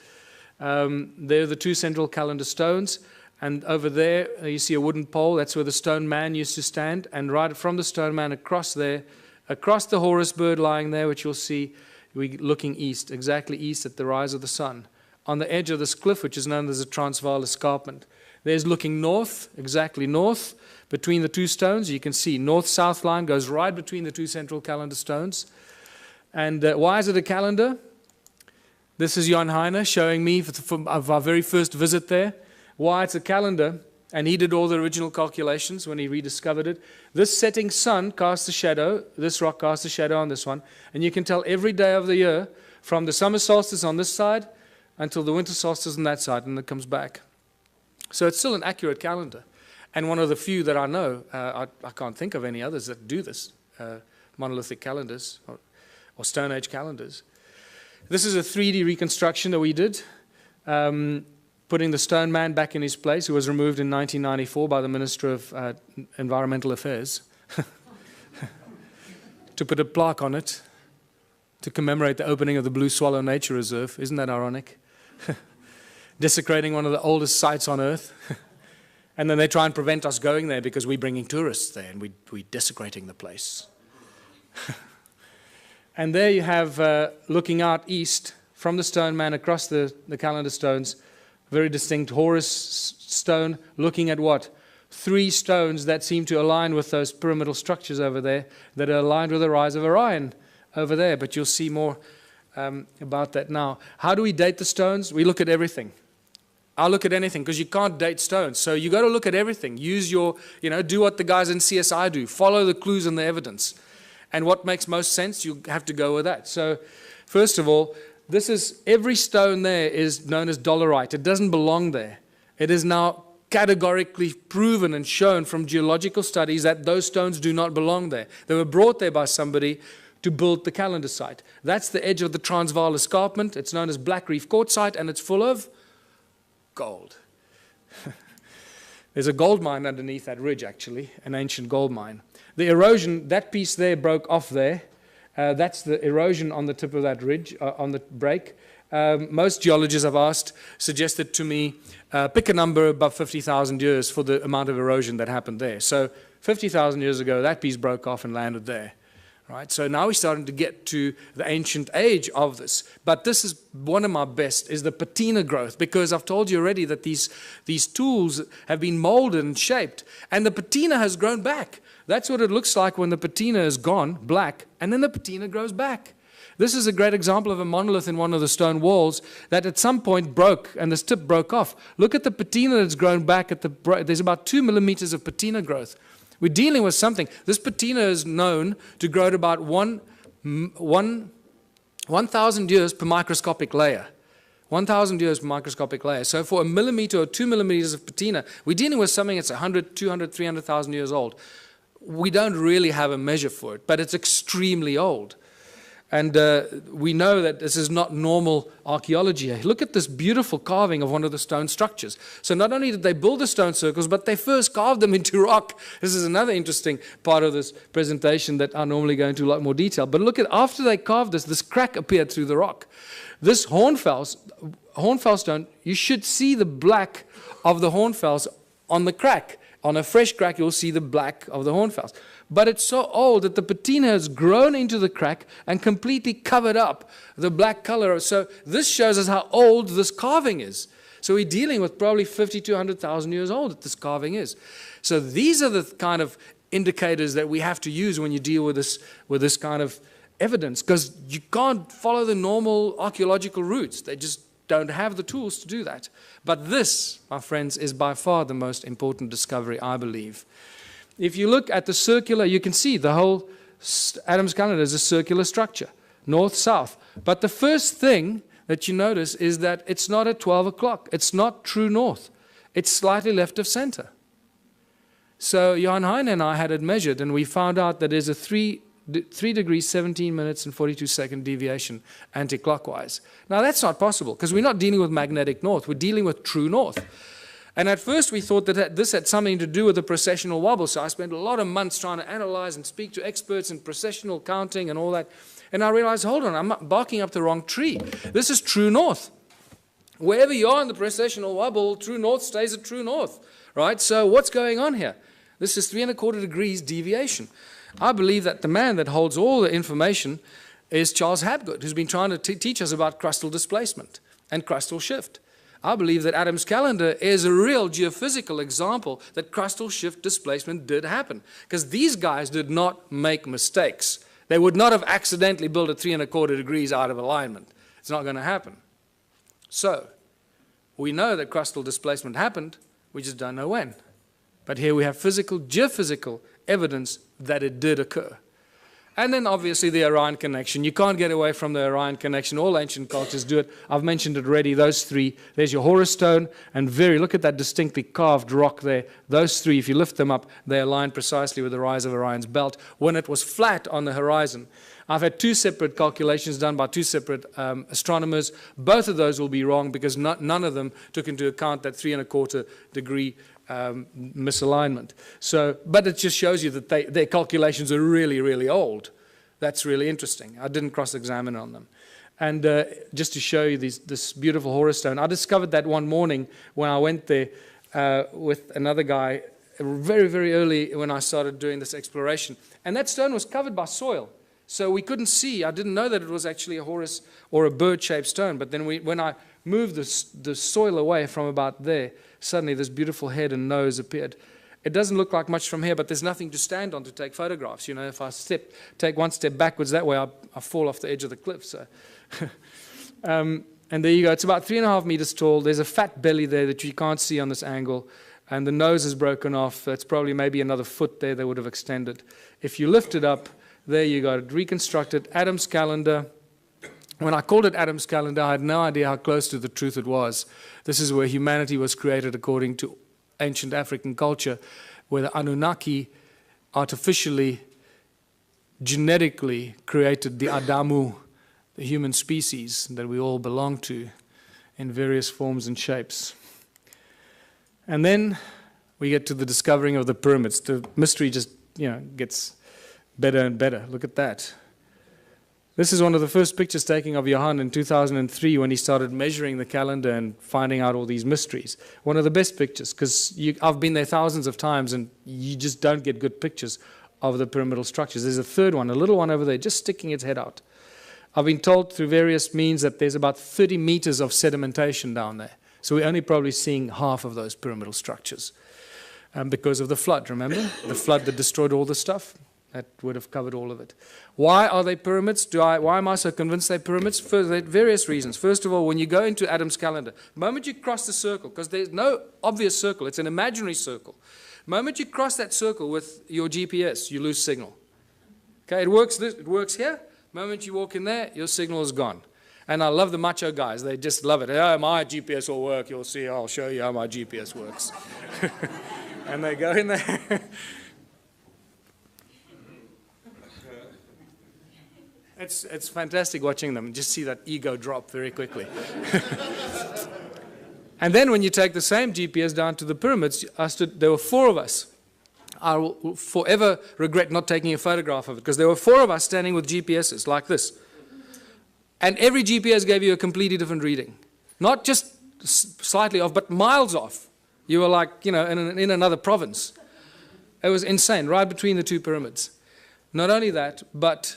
They're the two central calendar stones, and over there you see a wooden pole. That's where the stone man used to stand, and right from the stone man across there, across the Horus bird lying there, which you'll see, we're looking east, exactly east at the rise of the sun. On the edge of this cliff, which is known as the Transvaal Escarpment. There's looking north, exactly north, between the two stones. You can see north-south line goes right between the two central calendar stones. And why is it a calendar? This is Jan Heine showing me of our very first visit there, why it's a calendar. And he did all the original calculations when he rediscovered it. This setting sun casts a shadow, this rock casts a shadow on this one. And you can tell every day of the year, from the summer solstice on this side until the winter solstice on that side, and it comes back. So it's still an accurate calendar. And one of the few that I know, I can't think of any others that do this, monolithic calendars or Stone Age calendars. This is a 3D reconstruction that we did, putting the stone man back in his place, who was removed in 1994 by the Minister of Environmental Affairs, to put a plaque on it to commemorate the opening of the Blue Swallow Nature Reserve. Isn't that ironic? Desecrating one of the oldest sites on Earth. And then they try and prevent us going there because we're bringing tourists there and we're desecrating the place. And there you have, looking out east from the stone man across the calendar stones, very distinct Horus stone, looking at what? 3 stones that seem to align with those pyramidal structures over there that are aligned with the rise of Orion over there. But you'll see more about that now. How do we date the stones? We look at everything. I'll look at anything because you can't date stones. So you got to look at everything. Use your, do what the guys in CSI do. Follow the clues and the evidence. And what makes most sense, you have to go with that. So first of all, this is, every stone there is known as dolerite. It doesn't belong there. It is now categorically proven and shown from geological studies that those stones do not belong there. They were brought there by somebody to build the calendar site. That's the edge of the Transvaal Escarpment. It's known as Black Reef Quartzite, and it's full of gold. There's a gold mine underneath that ridge, actually, an ancient gold mine. The erosion, that piece there broke off there. That's the erosion on the tip of that ridge, on the break. Most geologists I've asked suggested to me, pick a number above 50,000 years for the amount of erosion that happened there. So 50,000 years ago, that piece broke off and landed there. Right? So now we're starting to get to the ancient age of this. But this is one of my best, is the patina growth, because I've told you already that these tools have been molded and shaped, and the patina has grown back. That's what it looks like when the patina is gone, black, and then the patina grows back. This is a great example of a monolith in one of the stone walls that at some point broke, and this tip broke off. Look at the patina that's grown back. There's about 2 millimeters of patina growth. We're dealing with something. This patina is known to grow at about 1,000 years per microscopic layer. 1,000 years per microscopic layer. So for a millimeter or 2 millimeters of patina, we're dealing with something that's 100, 200, 300,000 years old. We don't really have a measure for it, but it's extremely old. And we know that this is not normal archaeology. Look at this beautiful carving of one of the stone structures. So not only did they build the stone circles, but they first carved them into rock. This is another interesting part of this presentation that I normally go into a lot more detail. But look at, after they carved this crack appeared through the rock. This hornfels stone, you should see the black of the hornfels on the crack. On a fresh crack, you'll see the black of the hornfowls. But it's so old that the patina has grown into the crack and completely covered up the black color. So this shows us how old this carving is. So we're dealing with probably 50 to 100,000 years old that this carving is. So these are the kind of indicators that we have to use when you deal with this kind of evidence, because you can't follow the normal archaeological routes. They just don't have the tools to do that. But this, my friends, is by far the most important discovery, I believe. If you look at the circular, you can see the whole Adam's calendar is a circular structure, north-south. But the first thing that you notice is that it's not at 12 o'clock. It's not true north. It's slightly left of center. So Johan Heine and I had it measured, and we found out that there's a 3 degrees, 17 minutes, and 42-second deviation anti-clockwise. Now, that's not possible, because we're not dealing with magnetic north. We're dealing with true north. And at first, we thought that this had something to do with the precessional wobble. So I spent a lot of months trying to analyze and speak to experts in precessional counting and all that. And I realized, hold on, I'm barking up the wrong tree. This is true north. Wherever you are in the precessional wobble, true north stays at true north, right? So what's going on here? This is 3¼ degrees deviation. I believe that the man that holds all the information is Charles Hapgood, who's been trying to teach us about crustal displacement and crustal shift. I believe that Adam's calendar is a real geophysical example that crustal shift displacement did happen, because these guys did not make mistakes. They would not have accidentally built a 3¼ degrees out of alignment. It's not going to happen. So, we know that crustal displacement happened, we just don't know when. But here we have physical, geophysical evidence that it did occur. And then obviously the Orion connection. You can't get away from the Orion connection. All ancient cultures do it. I've mentioned it already, those three. There's your Horus stone, and look at that distinctly carved rock there. Those three, if you lift them up, they align precisely with the rise of Orion's belt when it was flat on the horizon. I've had 2 separate calculations done by 2 separate astronomers. Both of those will be wrong, because none of them took into account that 3¼ degree misalignment. So, but it just shows you that their calculations are really, really old. That's really interesting. I didn't cross-examine on them. And just to show you this beautiful Horus stone, I discovered that one morning when I went there with another guy very, very early when I started doing this exploration. And that stone was covered by soil. So we couldn't see. I didn't know that it was actually a Horus or a bird-shaped stone. But then when I moved the soil away from about there, suddenly this beautiful head and nose appeared. It doesn't look like much from here, but there's nothing to stand on to take photographs. You know, if I take one step backwards that way, I fall off the edge of the cliff. So, and there you go. It's about 3.5 meters tall. There's a fat belly there that you can't see on this angle. And the nose is broken off. That's probably maybe another foot there they would have extended. If you lift it up, there you go. Reconstructed Adam's calendar. When I called it Adam's calendar, I had no idea how close to the truth it was. This is where humanity was created according to ancient African culture, where the Anunnaki artificially, genetically created the Adamu, the human species that we all belong to in various forms and shapes. And then we get to the discovering of the pyramids. The mystery just, gets better and better. Look at that. This is one of the first pictures taken of Johan in 2003 when he started measuring the calendar and finding out all these mysteries. One of the best pictures, because I've been there thousands of times and you just don't get good pictures of the pyramidal structures. There's a third one, a little one over there, just sticking its head out. I've been told through various means that there's about 30 meters of sedimentation down there. So we're only probably seeing half of those pyramidal structures because of the flood, remember? The flood that destroyed all the stuff. That would have covered all of it. Why are they pyramids? Why am I so convinced they're pyramids? For various reasons. First of all, when you go into Adam's calendar, the moment you cross the circle, because there's no obvious circle, it's an imaginary circle. The moment you cross that circle with your GPS, you lose signal. Okay, it works here. The moment you walk in there, your signal is gone. And I love the macho guys. They just love it. Oh, my GPS will work. You'll see. I'll show you how my GPS works. And they go in there. It's fantastic watching them. Just see that ego drop very quickly. And then when you take the same GPS down to the pyramids, there were 4 of us. I will forever regret not taking a photograph of it, because there were 4 of us standing with GPSs like this. And every GPS gave you a completely different reading. Not just slightly off, but miles off. You were like, you know, in another province. It was insane, right between the two pyramids. Not only that, but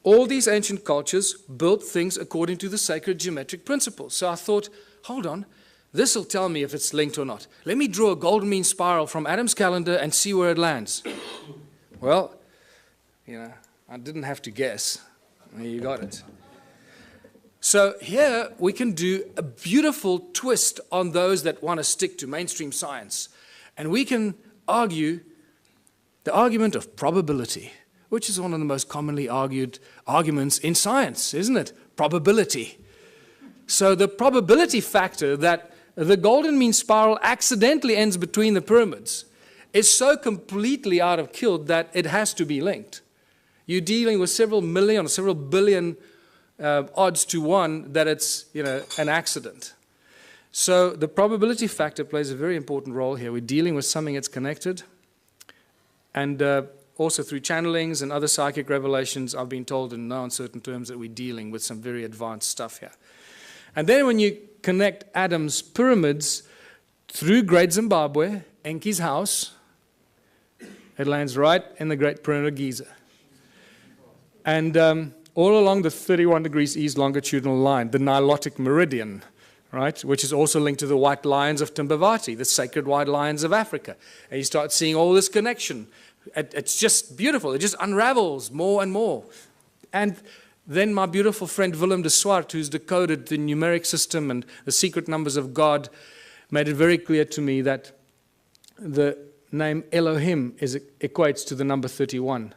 all these ancient cultures built things according to the sacred geometric principles. So I thought, hold on, this will tell me if it's linked or not. Let me draw a golden mean spiral from Adam's calendar and see where it lands. Well, you know, I didn't have to guess. You got it. So here we can do a beautiful twist on those that want to stick to mainstream science. And we can argue the argument of probability, which is one of the most commonly argued arguments in science, isn't it? Probability. So the probability factor that the golden mean spiral accidentally ends between the pyramids is so completely out of kilter that it has to be linked. You're dealing with several million or several billion odds to one that it's, you know, an accident. So the probability factor plays a very important role here. We're dealing with something that's connected. And also through channelings and other psychic revelations, I've been told in no uncertain terms that we're dealing with some very advanced stuff here. And then when you connect Adam's pyramids through Great Zimbabwe, Enki's house, it lands right in the Great Pyramid of Giza. And all along the 31 degrees east longitudinal line, the Nilotic meridian, right, which is also linked to the white lions of Timbavati, the sacred white lions of Africa. And you start seeing all this connection. It's just beautiful. It just unravels more and more. And then my beautiful friend Willem de Swart, who's decoded the numeric system and the secret numbers of God, made it very clear to me that the name Elohim equates to the number 31.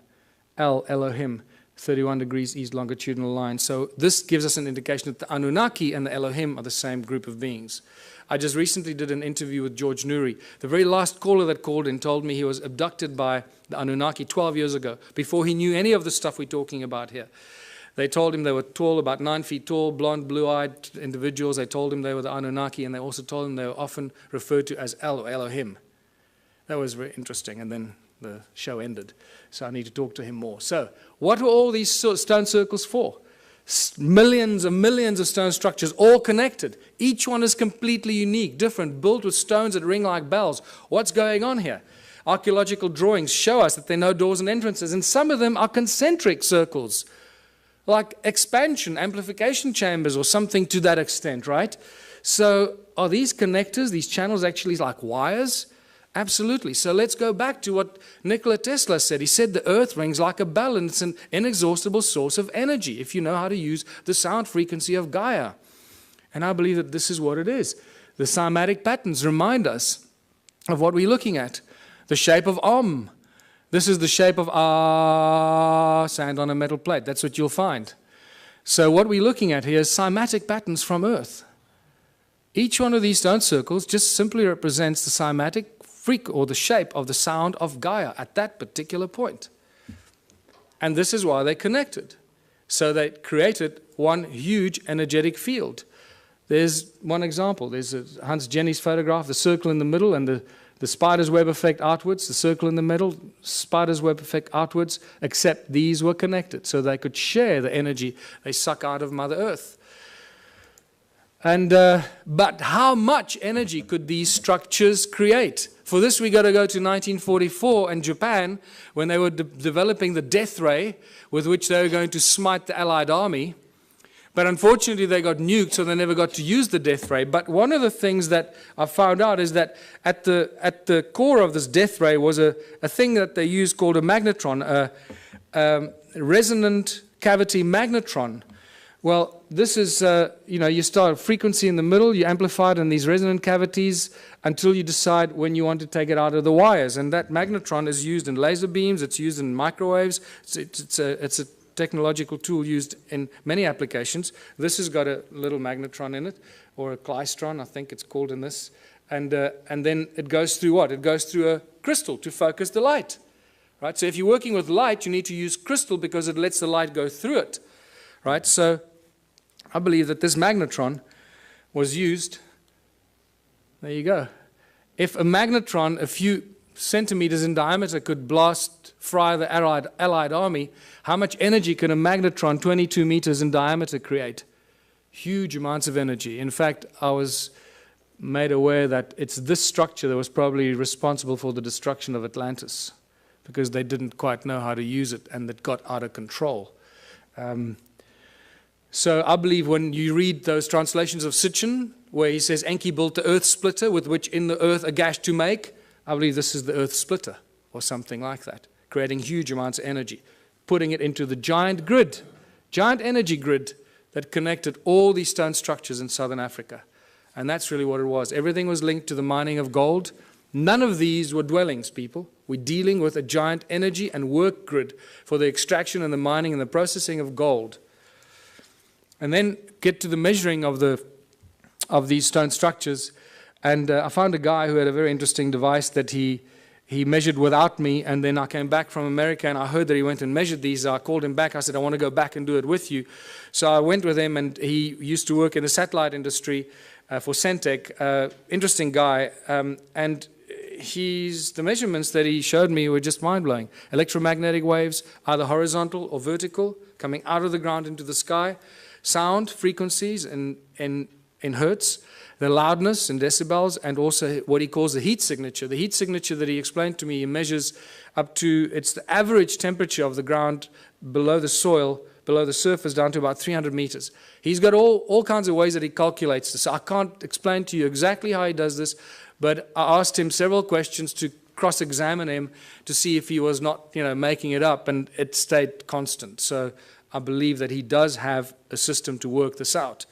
Elohim. 31 degrees east longitudinal line. So this gives us an indication that the Anunnaki and the Elohim are the same group of beings. I just recently did an interview with George Nuri. The very last caller that called in told me he was abducted by the Anunnaki 12 years ago, before he knew any of the stuff we're talking about here. They told him they were tall, about 9 feet tall, blonde, blue-eyed individuals. They told him they were the Anunnaki, and they also told him they were often referred to as El or Elohim. That was very interesting, and then the show ended. So I need to talk to him more. So what were all these stone circles for? Millions and millions of stone structures, all connected. Each one is completely unique, different, built with stones that ring like bells. What's going on here? Archaeological drawings show us that there are no doors and entrances, and some of them are concentric circles, like expansion, amplification chambers or something to that extent, right? So are these connectors, these channels actually like wires? Absolutely. So let's go back to what Nikola Tesla said. He said the earth rings like a bell and it's an inexhaustible source of energy if you know how to use the sound frequency of Gaia. And I believe that this is what it is. The cymatic patterns remind us of what we're looking at. The shape of Om. This is the shape of sand on a metal plate. That's what you'll find. So what we're looking at here is cymatic patterns from Earth. Each one of these stone circles just simply represents the cymatic or the shape of the sound of Gaia at that particular point. And this is why they connected. So they created one huge energetic field. There's one example. There's Hans Jenny's photograph, the circle in the middle and the spider's web effect outwards, the circle in the middle, spider's web effect outwards, except these were connected so they could share the energy they suck out of Mother Earth. And but how much energy could these structures create? For this, we got to go to 1944 in Japan, when they were developing the death ray with which they were going to smite the Allied army. But unfortunately, they got nuked, so they never got to use the death ray. But one of the things that I found out is that at the core of this death ray was a thing that they used called a magnetron, a resonant cavity magnetron. Well, this is, you start a frequency in the middle, you amplify it in these resonant cavities until you decide when you want to take it out of the wires. And that magnetron is used in laser beams, it's used in microwaves, it's a technological tool used in many applications. This has got a little magnetron in it, or a klystron, I think it's called in this. And then it goes through what? It goes through a crystal to focus the light. Right? So if you're working with light, you need to use crystal because it lets the light go through it. Right? So I believe that this magnetron was used. There you go. If a magnetron a few centimeters in diameter could fry the Allied army, how much energy can a magnetron 22 meters in diameter create? Huge amounts of energy. In fact, I was made aware that it's this structure that was probably responsible for the destruction of Atlantis, because they didn't quite know how to use it and it got out of control. So I believe when you read those translations of Sitchin, where he says Enki built the earth splitter with which in the earth a gash to make, I believe this is the earth splitter or something like that, creating huge amounts of energy, putting it into the giant grid, giant energy grid that connected all these stone structures in southern Africa. And that's really what it was. Everything was linked to the mining of gold. None of these were dwellings, people. We're dealing with a giant energy and work grid for the extraction and the mining and the processing of gold. And then get to the measuring of these stone structures. And I found a guy who had a very interesting device that he measured without me, and then I came back from America and I heard that he went and measured these. I called him back. I said, I want to go back and do it with you. So I went with him, and he used to work in the satellite industry for Centec. Interesting guy. And the measurements that he showed me were just mind-blowing. Electromagnetic waves, either horizontal or vertical, coming out of the ground into the sky. Sound frequencies in hertz, the loudness in decibels, and also what he calls the heat signature. The heat signature that he explained to me, he measures up to, it's the average temperature of the ground below the soil, below the surface, down to about 300 meters. He's got all kinds of ways that he calculates this. I can't explain to you exactly how he does this, but I asked him several questions to cross-examine him to see if he was not, making it up, and it stayed constant. So I believe that he does have a system to work this out.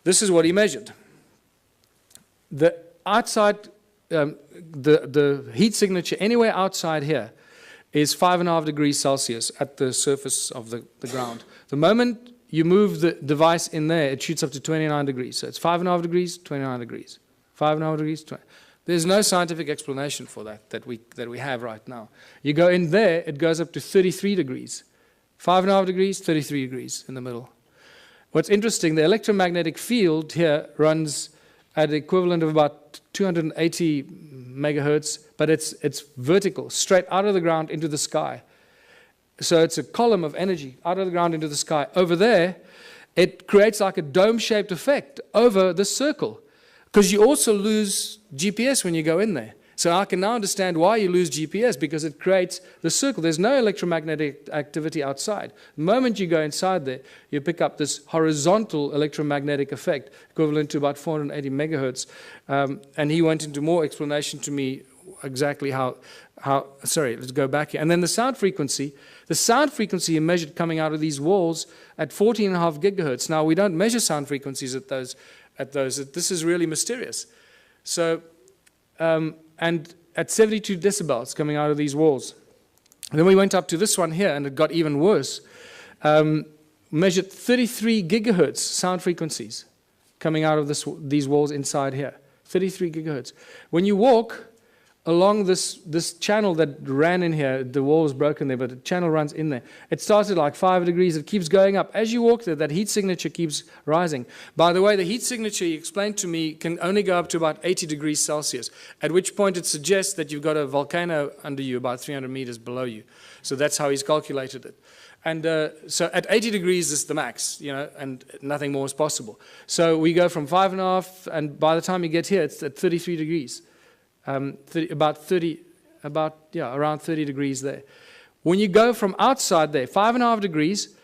This is what he measured. The outside, the heat signature anywhere outside here is 5.5 degrees Celsius at the surface of the ground. The moment you move the device in there, it shoots up to 29 degrees. So it's 5.5 degrees, 29 degrees. 5.5 degrees, 20. There's no scientific explanation for that we have right now. You go in there, it goes up to 33 degrees. 5.5 degrees, 33 degrees in the middle. What's interesting, the electromagnetic field here runs at the equivalent of about 280 megahertz, but it's vertical, straight out of the ground into the sky. So it's a column of energy out of the ground into the sky. Over there, it creates like a dome-shaped effect over the circle, because you also lose GPS when you go in there. So I can now understand why you lose GPS, because it creates the circle. There's no electromagnetic activity outside. The moment you go inside there, you pick up this horizontal electromagnetic effect, equivalent to about 480 megahertz. And he went into more explanation to me exactly how, sorry, let's go back here. And then the sound frequency he measured coming out of these walls at 14.5 gigahertz. Now, we don't measure sound frequencies at those. This is really mysterious. So, and at 72 decibels coming out of these walls. And then we went up to this one here, and it got even worse. Measured 33 gigahertz sound frequencies coming out of these walls inside here. 33 gigahertz. When you walk along this channel that ran in here, the wall was broken there, but the channel runs in there. It started like 5 degrees. It keeps going up. As you walk there, that heat signature keeps rising. By the way, the heat signature, he explained to me, can only go up to about 80 degrees Celsius, at which point it suggests that you've got a volcano under you, about 300 meters below you. So that's how he's calculated it. And so at 80 degrees is the max, and nothing more is possible. So we go from 5.5, and by the time you get here, it's at 33 degrees. Around 30 degrees there. When you go from outside there, 5.5 degrees,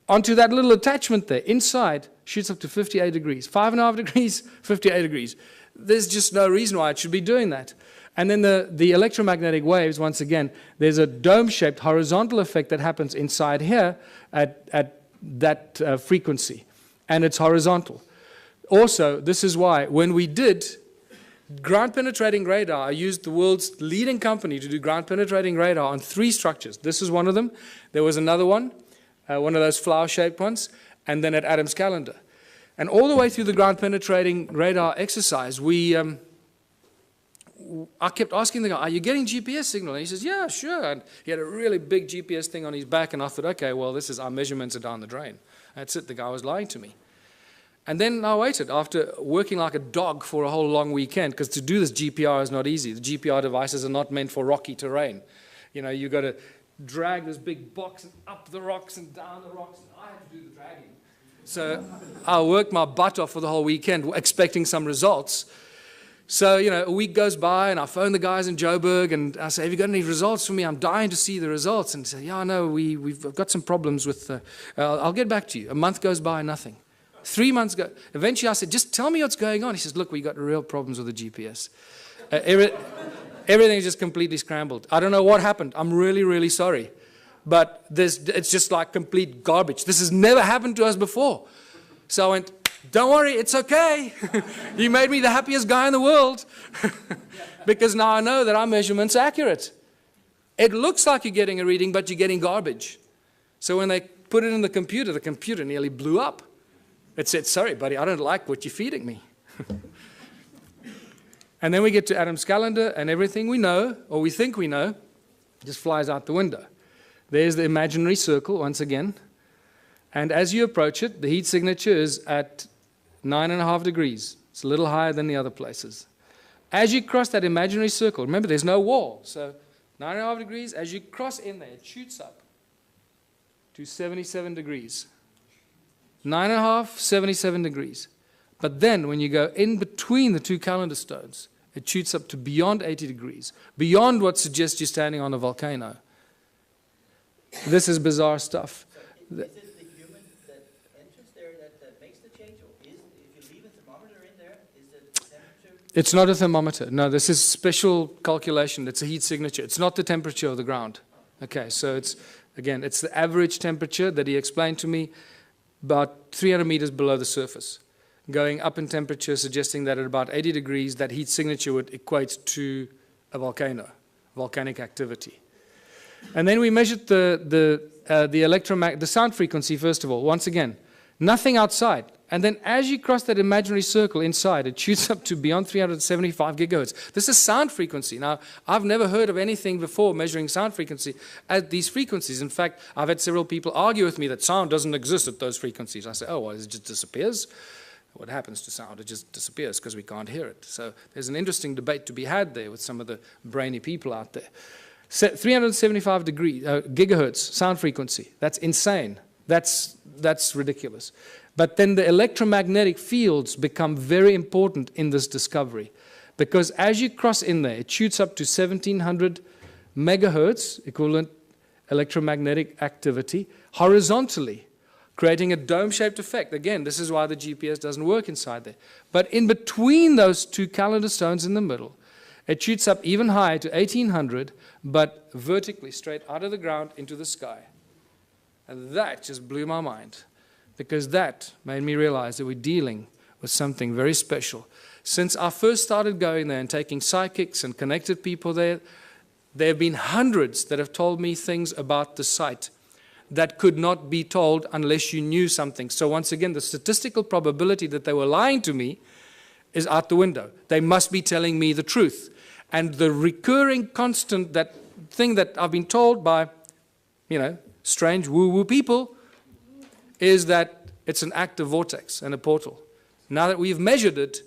onto that little attachment there, inside, shoots up to 58 degrees. 5.5 degrees, 58 degrees. There's just no reason why it should be doing that. And then the electromagnetic waves, once again, there's a dome-shaped horizontal effect that happens inside here at that frequency. And it's horizontal. Also, this is why when we did ground-penetrating radar, I used the world's leading company to do ground-penetrating radar on 3 structures. This is one of them. There was another one of those flower-shaped ones, and then at Adams Calendar. And all the way through the ground-penetrating radar exercise, I kept asking the guy, are you getting GPS signal? And he says, yeah, sure. And he had a really big GPS thing on his back, and I thought, okay, well, our measurements are down the drain. That's it. The guy was lying to me. And then I waited after working like a dog for a whole long weekend, because to do this GPR is not easy. The GPR devices are not meant for rocky terrain. You've got to drag this big box and up the rocks and down the rocks. And I had to do the dragging. So I worked my butt off for the whole weekend expecting some results. So, you know, a week goes by and I phone the guys in Joburg and I say, have you got any results for me? I'm dying to see the results. And they say, yeah, no, we've got some problems with, I'll get back to you. A month goes by, nothing. 3 months go. Eventually I said, just tell me what's going on. He says, look, we got real problems with the GPS. Everything is just completely scrambled. I don't know what happened. I'm really, really sorry. But it's just like complete garbage. This has never happened to us before. So I went, don't worry, it's okay. You made me the happiest guy in the world. Because now I know that our measurement's accurate. It looks like you're getting a reading, but you're getting garbage. So when they put it in the computer nearly blew up. It said, sorry, buddy, I don't like what you're feeding me. And then we get to Adam's calendar, and everything we know, or we think we know, just flies out the window. There's the imaginary circle once again. And as you approach it, the heat signature is at 9.5 degrees. It's a little higher than the other places. As you cross that imaginary circle, remember there's no wall. So 9.5 degrees, as you cross in there, it shoots up to 77 degrees. 9.5, 77 degrees. But then when you go in between the two calendar stones, it shoots up to beyond 80 degrees, beyond what suggests you're standing on a volcano. This is bizarre stuff. Is it the human that entrance there that makes the change? Or if you leave a thermometer in there, is it the temperature? It's not a thermometer. No, this is special calculation. It's a heat signature. It's not the temperature of the ground. Okay, so it's, again, it's the average temperature that he explained to me, about 300 meters below the surface. Going up in temperature, suggesting that at about 80 degrees, that heat signature would equate to a volcano, volcanic activity. And then we measured the sound frequency, first of all. Once again, nothing outside. And then as you cross that imaginary circle inside, it shoots up to beyond 375 gigahertz. This is sound frequency. Now, I've never heard of anything before measuring sound frequency at these frequencies. In fact, I've had several people argue with me that sound doesn't exist at those frequencies. I say, oh, well, it just disappears. What happens to sound? It just disappears because we can't hear it. So there's an interesting debate to be had there with some of the brainy people out there. 375 gigahertz sound frequency. That's insane. That's ridiculous. But then the electromagnetic fields become very important in this discovery. Because as you cross in there, it shoots up to 1700 megahertz, equivalent electromagnetic activity, horizontally, creating a dome-shaped effect. Again, this is why the GPS doesn't work inside there. But in between those two calendar stones in the middle, it shoots up even higher to 1800, but vertically, straight out of the ground into the sky. And that just blew my mind, because that made me realize that we're dealing with something very special. Since I first started going there and taking psychics and connected people there have been hundreds that have told me things about the site that could not be told unless you knew something. So once again, the statistical probability that they were lying to me is out the window. They must be telling me the truth. And the recurring constant, that thing that I've been told by, strange woo-woo people, is that it's an active vortex and a portal. Now that we've measured it,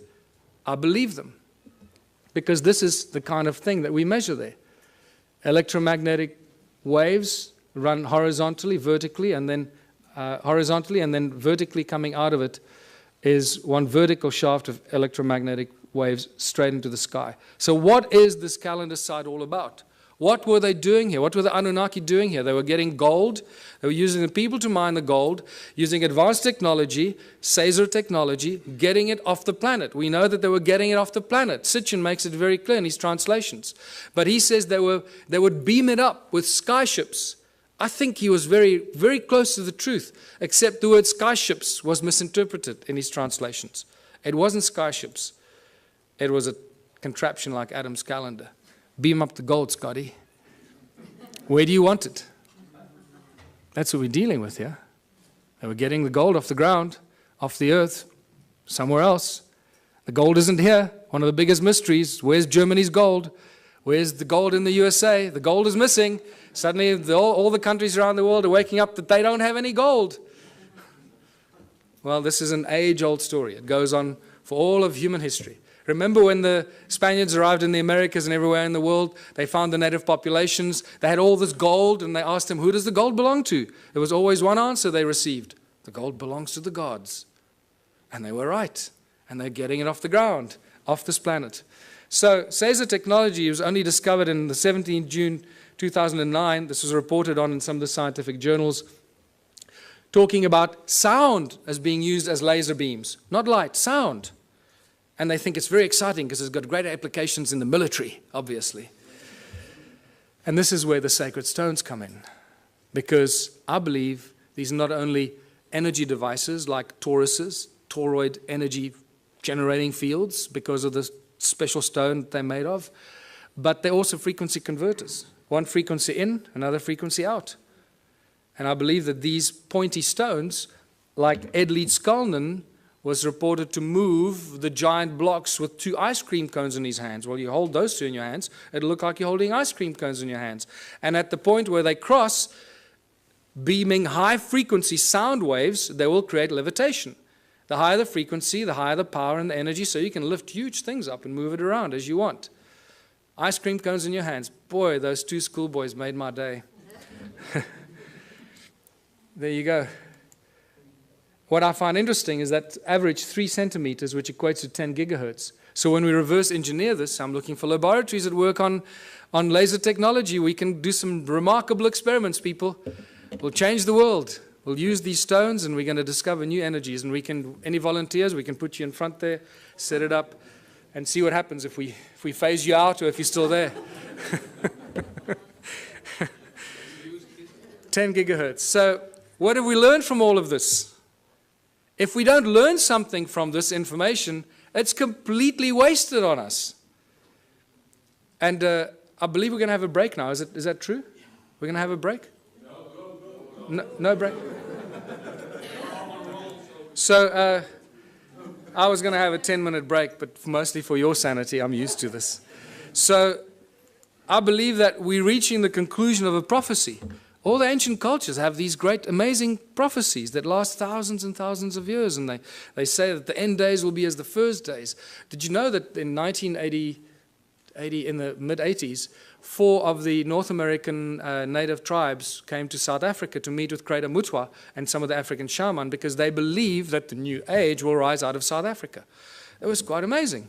I believe them. Because this is the kind of thing that we measure there. Electromagnetic waves run horizontally, vertically, and then vertically coming out of it is one vertical shaft of electromagnetic waves straight into the sky. So what is this calendar site all about? What were they doing here? What were the Anunnaki doing here? They were getting gold. They were using the people to mine the gold, using advanced technology, Caesar technology, getting it off the planet. We know that they were getting it off the planet. Sitchin makes it very clear in his translations. But he says they would beam it up with skyships. I think he was very, very close to the truth, except the word skyships was misinterpreted in his translations. It wasn't skyships. It was a contraption like Adam's calendar. Beam up the gold, Scotty. Where do you want it? That's what we're dealing with here. They were getting the gold off the ground, off the earth, somewhere else. The gold isn't here. One of the biggest mysteries. Where's Germany's gold? Where's the gold in the USA? The gold is missing. Suddenly all the countries around the world are waking up that they don't have any gold. Well, this is an age-old story. It goes on for all of human history. Remember when the Spaniards arrived in the Americas and everywhere in the world, they found the native populations, they had all this gold, and they asked them, who does the gold belong to? There was always one answer they received, The gold belongs to the gods. And they were right. And they're getting it off the ground, off this planet. So, Caesar technology was only discovered in the 17th June 2009. This was reported on in some of the scientific journals, talking about sound as being used as laser beams. Not light, sound. And they think it's very exciting because it's got great applications in the military, obviously. And this is where the sacred stones come in. Because I believe these are not only energy devices like toruses, toroid energy generating fields because of the special stone that they're made of, but they're also frequency converters. One frequency in, another frequency out. And I believe that these pointy stones, like Ed Leedskalnin, was reported to move the giant blocks with 2 ice cream cones in his hands. Well, you hold those 2 in your hands, it'll look like you're holding ice cream cones in your hands. And at the point where they cross, beaming high frequency sound waves, they will create levitation. The higher the frequency, the higher the power and the energy, so you can lift huge things up and move it around as you want. Ice cream cones in your hands. Boy, those 2 schoolboys made my day. There you go. What I find interesting is that average 3 centimeters, which equates to 10 gigahertz. So when we reverse engineer this, I'm looking for laboratories that work on laser technology. We can do some remarkable experiments, people. We'll change the world. We'll use these stones and we're going to discover new energies. And we can, any volunteers, we can put you in front there, set it up, and see what happens if we phase you out or if you're still there. 10 gigahertz. So what have we learned from all of this? If we don't learn something from this information, it's completely wasted on us. And I believe we're going to have a break now. Is that true? We're going to have a break? No break? So I was going to have a 10-minute break, but mostly for your sanity, I'm used to this. So I believe that we're reaching the conclusion of a prophecy. All the ancient cultures have these great, amazing prophecies that last thousands and thousands of years, and they say that the end days will be as the first days. Did you know that in 1980, in the mid-80s, 4 of the North American native tribes came to South Africa to meet with Creator Mutwa and some of the African shaman because they believe that the new age will rise out of South Africa. It was quite amazing.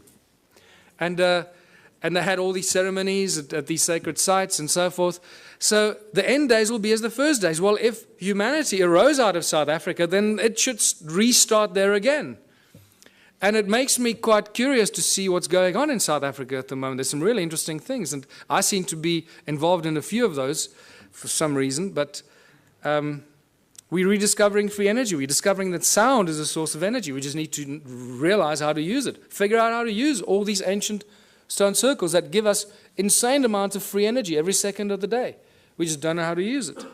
And they had all these ceremonies at these sacred sites and so forth. So the end days will be as the first days. Well, if humanity arose out of South Africa, then it should restart there again. And it makes me quite curious to see what's going on in South Africa at the moment. There's some really interesting things, and I seem to be involved in a few of those for some reason, but we're rediscovering free energy. We're discovering that sound is a source of energy. We just need to realize how to use it, figure out how to use all these ancient stone circles that give us insane amounts of free energy every second of the day. We just don't know how to use it.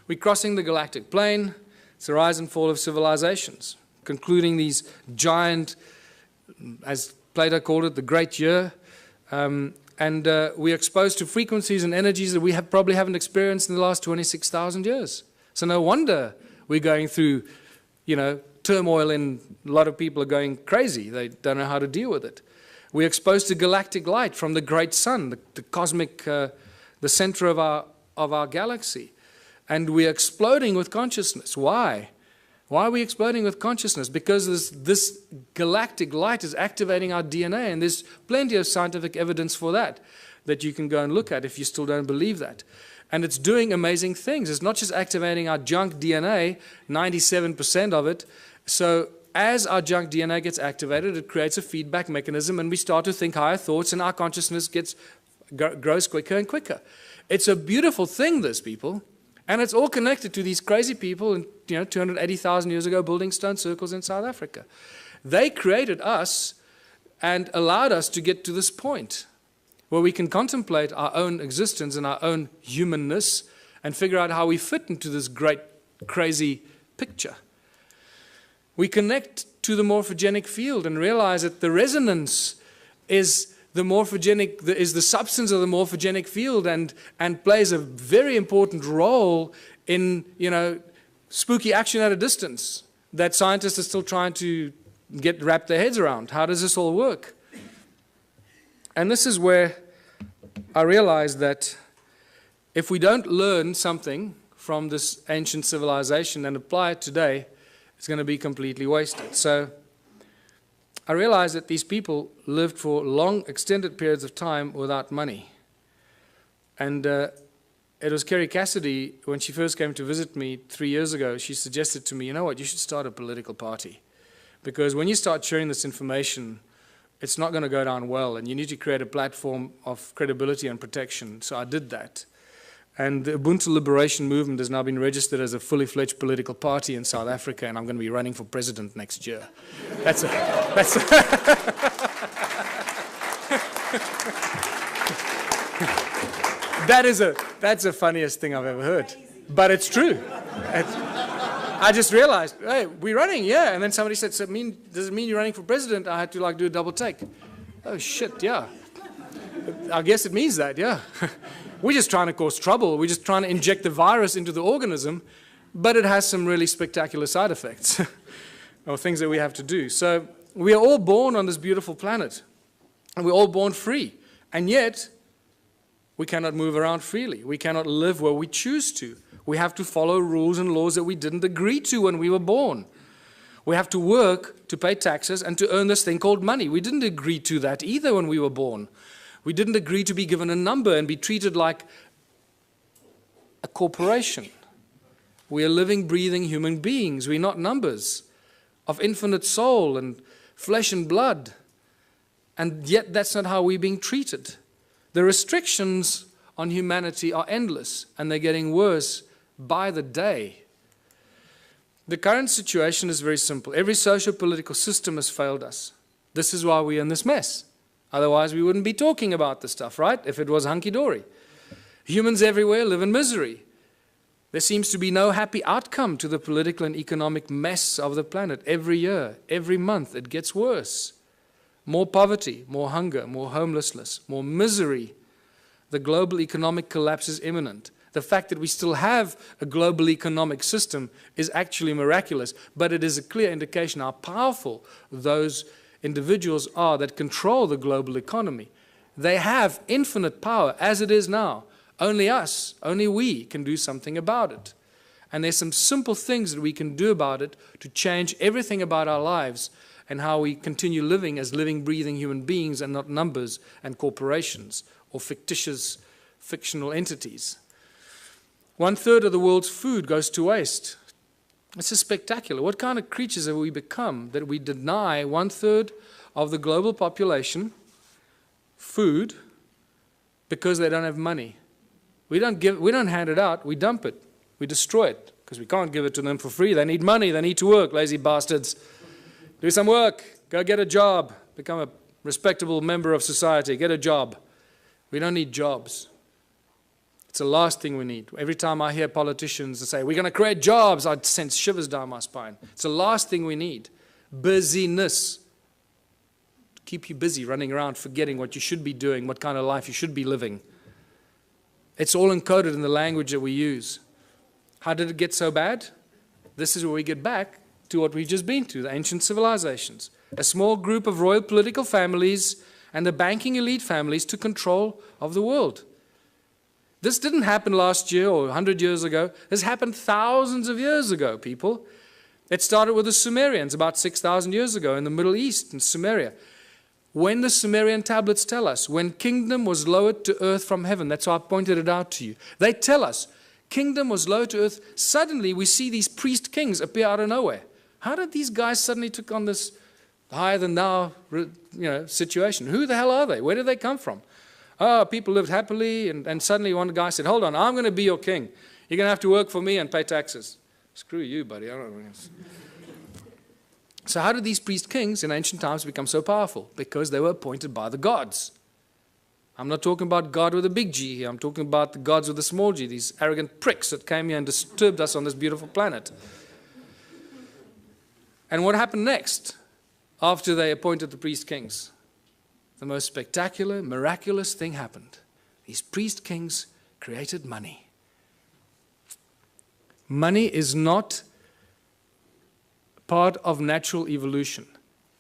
We're crossing the galactic plane. It's the rise and fall of civilizations, concluding these giant, as Plato called it, the great year. We're exposed to frequencies and energies that we probably haven't experienced in the last 26,000 years. So no wonder we're going through, turmoil, and a lot of people are going crazy. They don't know how to deal with it. We're exposed to galactic light from the great sun, the cosmic, the center of our galaxy. And we're exploding with consciousness. Why? Why are we exploding with consciousness? Because this galactic light is activating our DNA, and there's plenty of scientific evidence for that you can go and look at if you still don't believe that. And it's doing amazing things. It's not just activating our junk DNA, 97% of it. So as our junk DNA gets activated, it creates a feedback mechanism, and we start to think higher thoughts, and our consciousness grows quicker and quicker. It's a beautiful thing, this, people. And it's all connected to these crazy people, 280,000 years ago, building stone circles in South Africa. They created us and allowed us to get to this point where we can contemplate our own existence and our own humanness and figure out how we fit into this great, crazy picture. We connect to the morphogenic field and realize that the resonance is the substance of the morphogenic field and plays a very important role in, spooky action at a distance that scientists are still trying to wrap their heads around. How does this all work? And this is where I realize that if we don't learn something from this ancient civilization and apply it today, it's going to be completely wasted. So I realized that these people lived for long, extended periods of time without money. And it was Kerry Cassidy, when she first came to visit me 3 years ago, she suggested to me, you know what, you should start a political party. Because when you start sharing this information, it's not going to go down well, and you need to create a platform of credibility and protection. So I did that. And the Ubuntu Liberation Movement has now been registered as a fully fledged political party in South Africa, and I'm going to be running for president next year. That's the funniest thing I've ever heard. But it's true. I just realized, hey, we're running, yeah. And then somebody said, so does it mean you're running for president? I had to do a double take. Oh, shit, yeah. I guess it means that, yeah. We're just trying to cause trouble. We're just trying to inject the virus into the organism, but it has some really spectacular side effects or things that we have to do. So we are all born on this beautiful planet, and we're all born free. And yet, we cannot move around freely. We cannot live where we choose to. We have to follow rules and laws that we didn't agree to when we were born. We have to work to pay taxes and to earn this thing called money. We didn't agree to that either when we were born. We didn't agree to be given a number and be treated like a corporation. We are living, breathing human beings. We're not numbers of infinite soul and flesh and blood. And yet that's not how we're being treated. The restrictions on humanity are endless, and they're getting worse by the day. The current situation is very simple. Every socio-political system has failed us. This is why we're in this mess. Otherwise, we wouldn't be talking about this stuff, right? If it was hunky-dory. Humans everywhere live in misery. There seems to be no happy outcome to the political and economic mess of the planet. Every year, every month, it gets worse. More poverty, more hunger, more homelessness, more misery. The global economic collapse is imminent. The fact that we still have a global economic system is actually miraculous, but it is a clear indication how powerful those individuals are that control the global economy. They have infinite power as it is now. Only us, only we can do something about it. And there's some simple things that we can do about it to change everything about our lives and how we continue living as living, breathing human beings and not numbers and corporations or fictitious, fictional entities. 1/3 of the world's food goes to waste. This is spectacular. What kind of creatures have we become that we deny 1/3 of the global population food because they don't have money? We don't hand it out, we dump it, we destroy it, because we can't give it to them for free. They need money, they need to work, lazy bastards. Do some work, go get a job, become a respectable member of society, get a job. We don't need jobs. It's the last thing we need. Every time I hear politicians say, we're going to create jobs, I sense shivers down my spine. It's the last thing we need. Busyness. Keep you busy, running around, forgetting what you should be doing, what kind of life you should be living. It's all encoded in the language that we use. How did it get so bad? This is where we get back to what we've just been to, the ancient civilizations. A small group of royal political families and the banking elite families took control of the world. This didn't happen last year or 100 years ago. This happened thousands of years ago, people. It started with the Sumerians about 6,000 years ago in the Middle East, in Sumeria. When the Sumerian tablets tell us, when kingdom was lowered to earth from heaven, that's why I pointed it out to you. They tell us, kingdom was lowered to earth. Suddenly we see these priest kings appear out of nowhere. How did these guys suddenly took on this higher than thou situation? Who the hell are they? Where did they come from? Oh, people lived happily, and suddenly one guy said, hold on, I'm going to be your king. You're going to have to work for me and pay taxes. Screw you, buddy. I don't know. So how did these priest kings in ancient times become so powerful? Because they were appointed by the gods. I'm not talking about God with a big G here. I'm talking about the gods with a small g, these arrogant pricks that came here and disturbed us on this beautiful planet. And what happened next after they appointed the priest kings? The most spectacular, miraculous thing happened. These priest kings created money. Money is not part of natural evolution.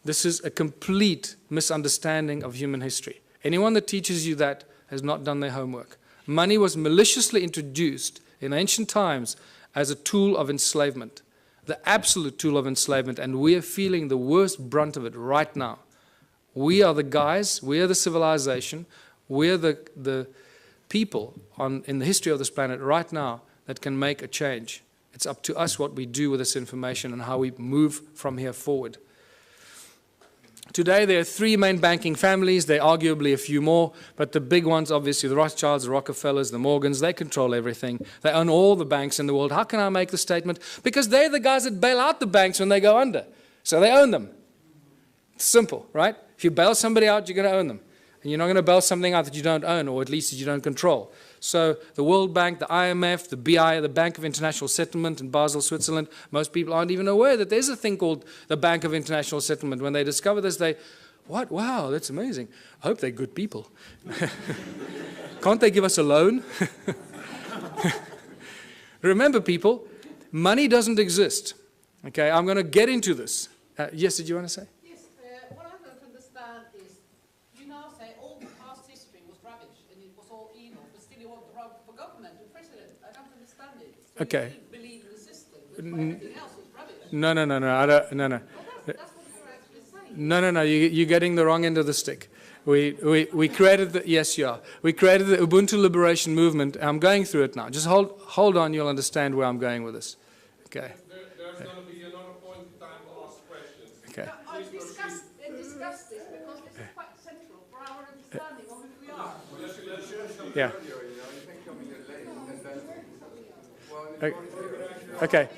This is a complete misunderstanding of human history. Anyone that teaches you that has not done their homework. Money was maliciously introduced in ancient times as a tool of enslavement, the absolute tool of enslavement, and we are feeling the worst brunt of it right now. We are the guys, we are the civilization, we are the people in the history of this planet right now that can make a change. It's up to us what we do with this information and how we move from here forward. Today there are three main banking families. There are arguably a few more, but the big ones, obviously the Rothschilds, the Rockefellers, the Morgans, they control everything. They own all the banks in the world. How can I make the statement? Because they're the guys that bail out the banks when they go under. So they own them. It's simple, right? If you bail somebody out, you're going to own them. And you're not going to bail something out that you don't own, or at least that you don't control. So the World Bank, the IMF, the BI, the Bank of International Settlement in Basel, Switzerland, most people aren't even aware that there's a thing called the Bank of International Settlement. When they discover this, what? Wow, that's amazing. I hope they're good people. Can't they give us a loan? Remember, people, money doesn't exist. Okay, I'm going to get into this. Yes, did you want to say? Yes, what I don't understand is, you now say all the past history was rubbish and it was all evil, but still you want the rub for government and president. I don't understand it. So okay. You believe in the system, but everything else is rubbish. No. I don't, no. Well, that's what you're actually saying. No. You're getting the wrong end of the stick. We created the, yes, you are. We created the Ubuntu Liberation Movement. I'm going through it now. Just hold on, you'll understand where I'm going with this. Okay. There's going to be another point in time to ask questions. Okay. I discuss this because this is quite central for our understanding of who we are. Yeah. Okay.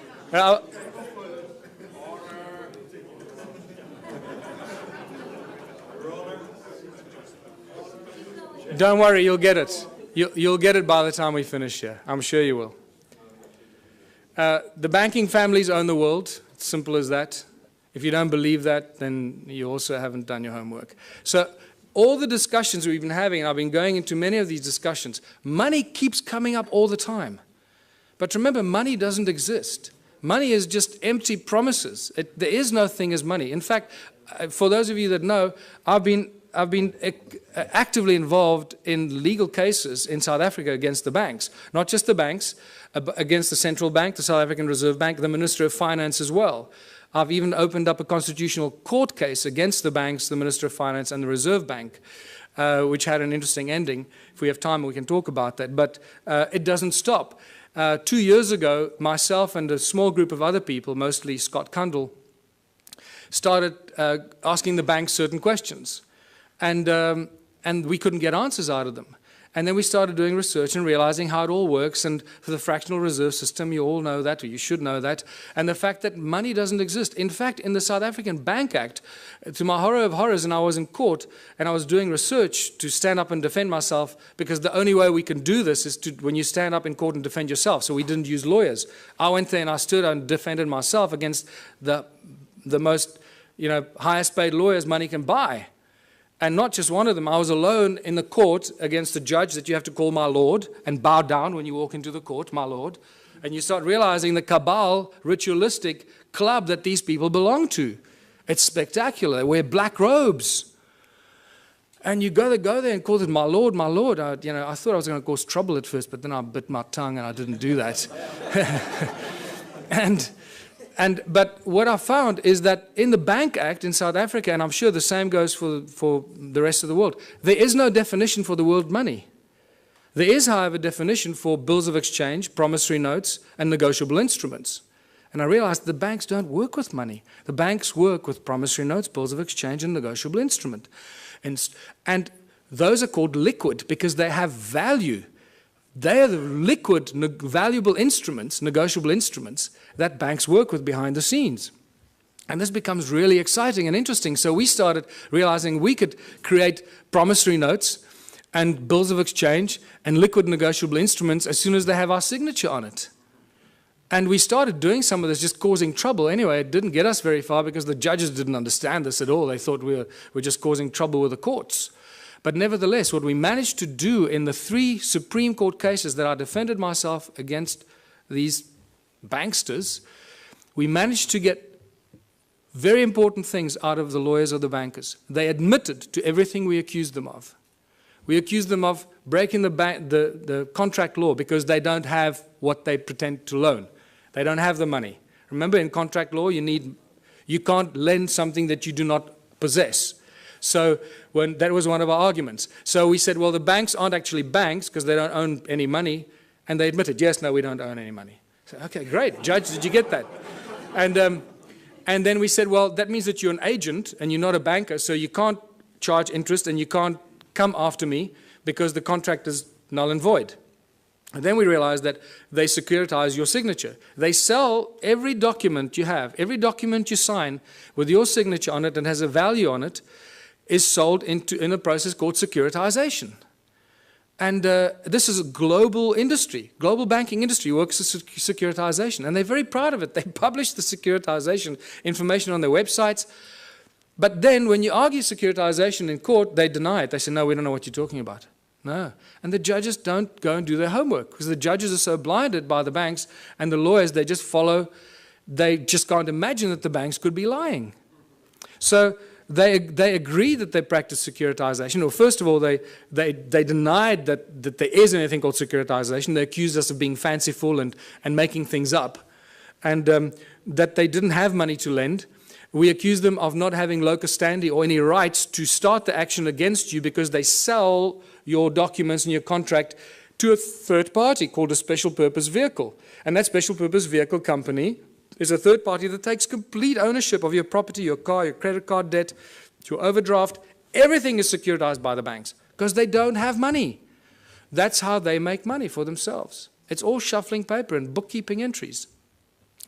Don't worry, you'll get it. You'll get it by the time we finish here. I'm sure you will. The banking families own the world. It's simple as that. If you don't believe that, then you also haven't done your homework. So all the discussions we've been having, and I've been going into many of these discussions, money keeps coming up all the time. But remember, money doesn't exist. Money is just empty promises. There is no thing as money. In fact, for those of you that know, I've been actively involved in legal cases in South Africa against the banks. Not just the banks, against the central bank, the South African Reserve Bank, the Minister of Finance as well. I've even opened up a constitutional court case against the banks, the Minister of Finance and the Reserve Bank, which had an interesting ending. If we have time, we can talk about that. But it doesn't stop. 2 years ago, myself and a small group of other people, mostly Scott Kundal, started asking the banks certain questions. And we couldn't get answers out of them. And then we started doing research and realizing how it all works. And for the fractional reserve system, you all know that, or you should know that. And the fact that money doesn't exist. In fact, in the South African Bank Act, to my horror of horrors, and I was in court, and I was doing research to stand up and defend myself, because the only way we can do this is when you stand up in court and defend yourself. So we didn't use lawyers. I went there and I stood and defended myself against the most, highest paid lawyers money can buy. And not just one of them. I was alone in the court against a judge that you have to call my lord and bow down when you walk into the court, my lord. And you start realizing the cabal, ritualistic club that these people belong to. It's spectacular. They wear black robes. And you go there and call it my lord, my lord. I thought I was going to cause trouble at first, but then I bit my tongue and I didn't do that. But what I found is that in the Bank Act in South Africa, and I'm sure the same goes for the rest of the world, there is no definition for the word money. There is, however, a definition for bills of exchange, promissory notes, and negotiable instruments. And I realized the banks don't work with money. The banks work with promissory notes, bills of exchange, and negotiable instrument. And those are called liquid because they have value. They are the liquid, valuable instruments, negotiable instruments, that banks work with behind the scenes. And this becomes really exciting and interesting. So we started realizing we could create promissory notes and bills of exchange and liquid negotiable instruments as soon as they have our signature on it. And we started doing some of this, just causing trouble. Anyway, it didn't get us very far because the judges didn't understand this at all. They thought we were just causing trouble with the courts. But nevertheless, what we managed to do in the 3 Supreme Court cases that I defended myself against these banksters, we managed to get very important things out of the lawyers or the bankers. They admitted to everything we accused them of. We accuse them of breaking the contract law because they don't have what they pretend to loan. They don't have the money. Remember, in contract law, you can't lend something that you do not possess. So that was one of our arguments. So we said, well, the banks aren't actually banks because they don't own any money. And they admitted, yes, no, we don't own any money. So, okay, great. Judge, did you get that? And then we said, well, that means that you're an agent and you're not a banker, so you can't charge interest and you can't come after me because the contract is null and void. And then we realized that they securitize your signature. They sell every document you have, every document you sign with your signature on it and has a value on it is sold in a process called securitization. And this is a global industry. Global banking industry works with securitization. And they're very proud of it. They publish the securitization information on their websites. But then when you argue securitization in court, they deny it. They say, no, we don't know what you're talking about. No. And the judges don't go and do their homework because the judges are so blinded by the banks and the lawyers, they just follow. They just can't imagine that the banks could be lying. So they agree that they practice securitization. Well, first of all, they denied that there is anything called securitization. They accused us of being fanciful and making things up, and that they didn't have money to lend. We accused them of not having locus standi or any rights to start the action against you because they sell your documents and your contract to a third party called a special purpose vehicle. And that special purpose vehicle company is a third party that takes complete ownership of your property, your car, your credit card debt, your overdraft. Everything is securitized by the banks because they don't have money. That's how they make money for themselves. It's all shuffling paper and bookkeeping entries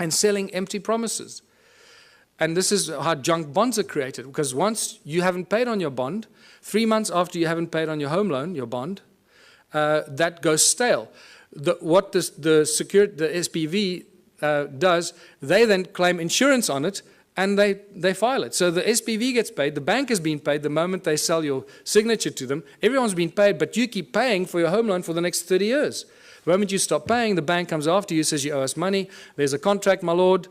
and selling empty promises. And this is how junk bonds are created, because once you haven't paid on your bond, 3 months after you haven't paid on your home loan, your bond, that goes stale. What the SPV does, they then claim insurance on it, and they file it. So the SPV gets paid, the bank has been paid the moment they sell your signature to them. Everyone's been paid, but you keep paying for your home loan for the next 30 years. The moment you stop paying, the bank comes after you, says you owe us money. There's a contract, my lord.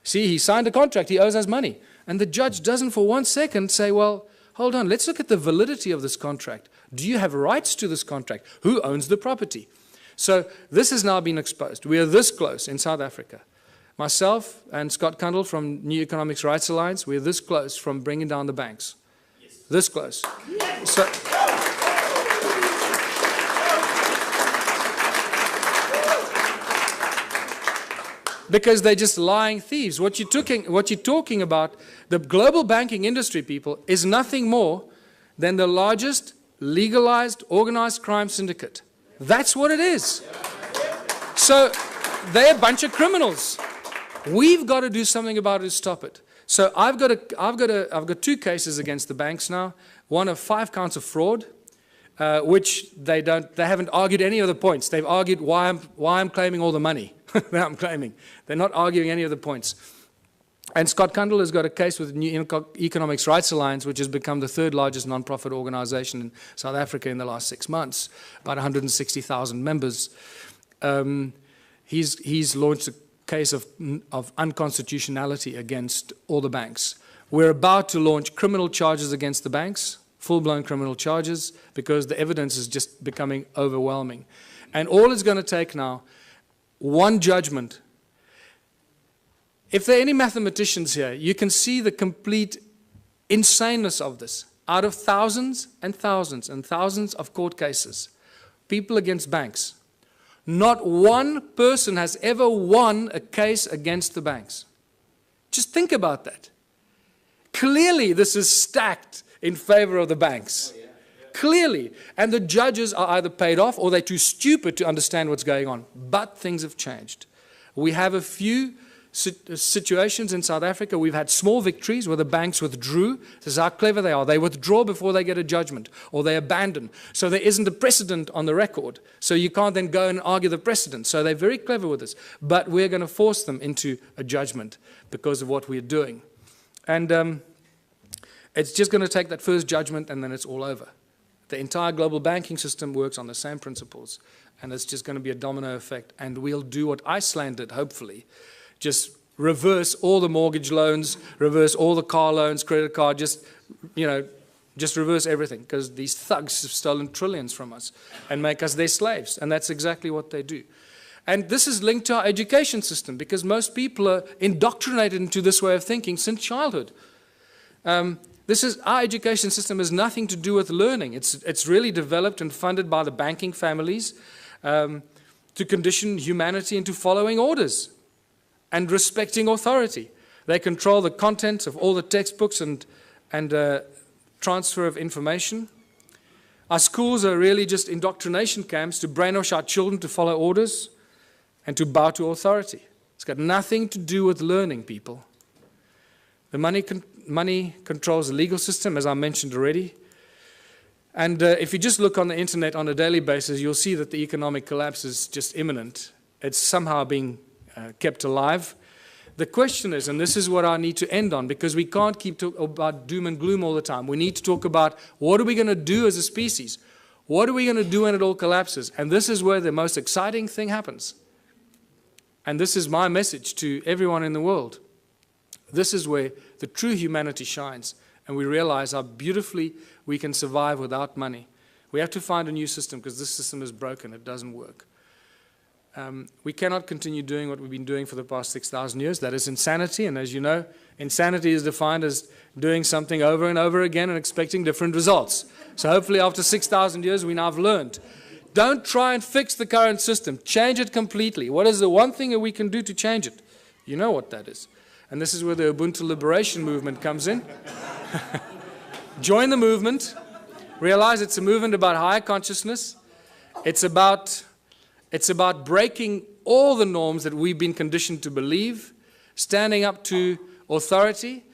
See, he signed a contract, he owes us money. And the judge doesn't for 1 second say, well, hold on, let's look at the validity of this contract. Do you have rights to this contract? Who owns the property? So this has now been exposed. We are this close in South Africa. Myself and Scott Kundle from New Economics Rights Alliance, we're this close from bringing down the banks. Yes. This close. Yes. So, because they're just lying thieves. What you're talking about, the global banking industry, people, is nothing more than the largest legalized organized crime syndicate. That's what it is. So they're a bunch of criminals. We've got to do something about it to stop it. So I've got 2 cases against the banks now. One of 5 counts of fraud, which they haven't argued any of the points. They've argued why I'm claiming all the money that I'm claiming. They're not arguing any of the points. And Scott Kundle has got a case with the New Economics Rights Alliance, which has become the 3rd largest non-profit organization in South Africa in the last 6 months, about 160,000 members. He's launched a case of unconstitutionality against all the banks. We're about to launch criminal charges against the banks, full-blown criminal charges, because the evidence is just becoming overwhelming. And all it's going to take now, one judgment. If there are any mathematicians here, you can see the complete insaneness of this. Out of thousands and thousands and thousands of court cases, people against banks, not one person has ever won a case against the banks. Just think about that. Clearly, this is stacked in favor of the banks. Oh, yeah. Clearly. And the judges are either paid off or they're too stupid to understand what's going on. But things have changed. We have a few situations in South Africa. We've had small victories where the banks withdrew. This is how clever they are. They withdraw before they get a judgment, or they abandon. So there isn't a precedent on the record. So you can't then go and argue the precedent. So they're very clever with this. But we're going to force them into a judgment because of what we're doing. And it's just going to take that first judgment, and then it's all over. The entire global banking system works on the same principles, and it's just going to be a domino effect. And we'll do what Iceland did, hopefully. Just reverse all the mortgage loans, reverse all the car loans, credit card, just, just reverse everything, because these thugs have stolen trillions from us and make us their slaves. And that's exactly what they do. And this is linked to our education system, because most people are indoctrinated into this way of thinking since childhood. Our education system has nothing to do with learning. It's really developed and funded by the banking families to condition humanity into following orders and respecting authority. They control the contents of all the textbooks and transfer of information. Our schools are really just indoctrination camps to brainwash our children to follow orders and to bow to authority. It's got nothing to do with learning, people. The money controls the legal system, as I mentioned already. And if you just look on the internet on a daily basis, you'll see that the economic collapse is just imminent. It's somehow being kept alive. The question is, and this is what I need to end on, because we can't keep talking about doom and gloom all the time. We need to talk about what are we going to do as a species? What are we going to do when it all collapses? And this is where the most exciting thing happens. And this is my message to everyone in the world. This is where the true humanity shines, and we realize how beautifully we can survive without money. We have to find a new system, because this system is broken. It doesn't work. We cannot continue doing what we've been doing for the past 6,000 years. That is insanity, and as you know, insanity is defined as doing something over and over again and expecting different results. So hopefully after 6,000 years we now have learned. Don't try and fix the current system. Change it completely. What is the one thing that we can do to change it? You know what that is. And this is where the Ubuntu Liberation Movement comes in. Join the movement. Realize it's a movement about higher consciousness. It's about breaking all the norms that we've been conditioned to believe, standing up to authority,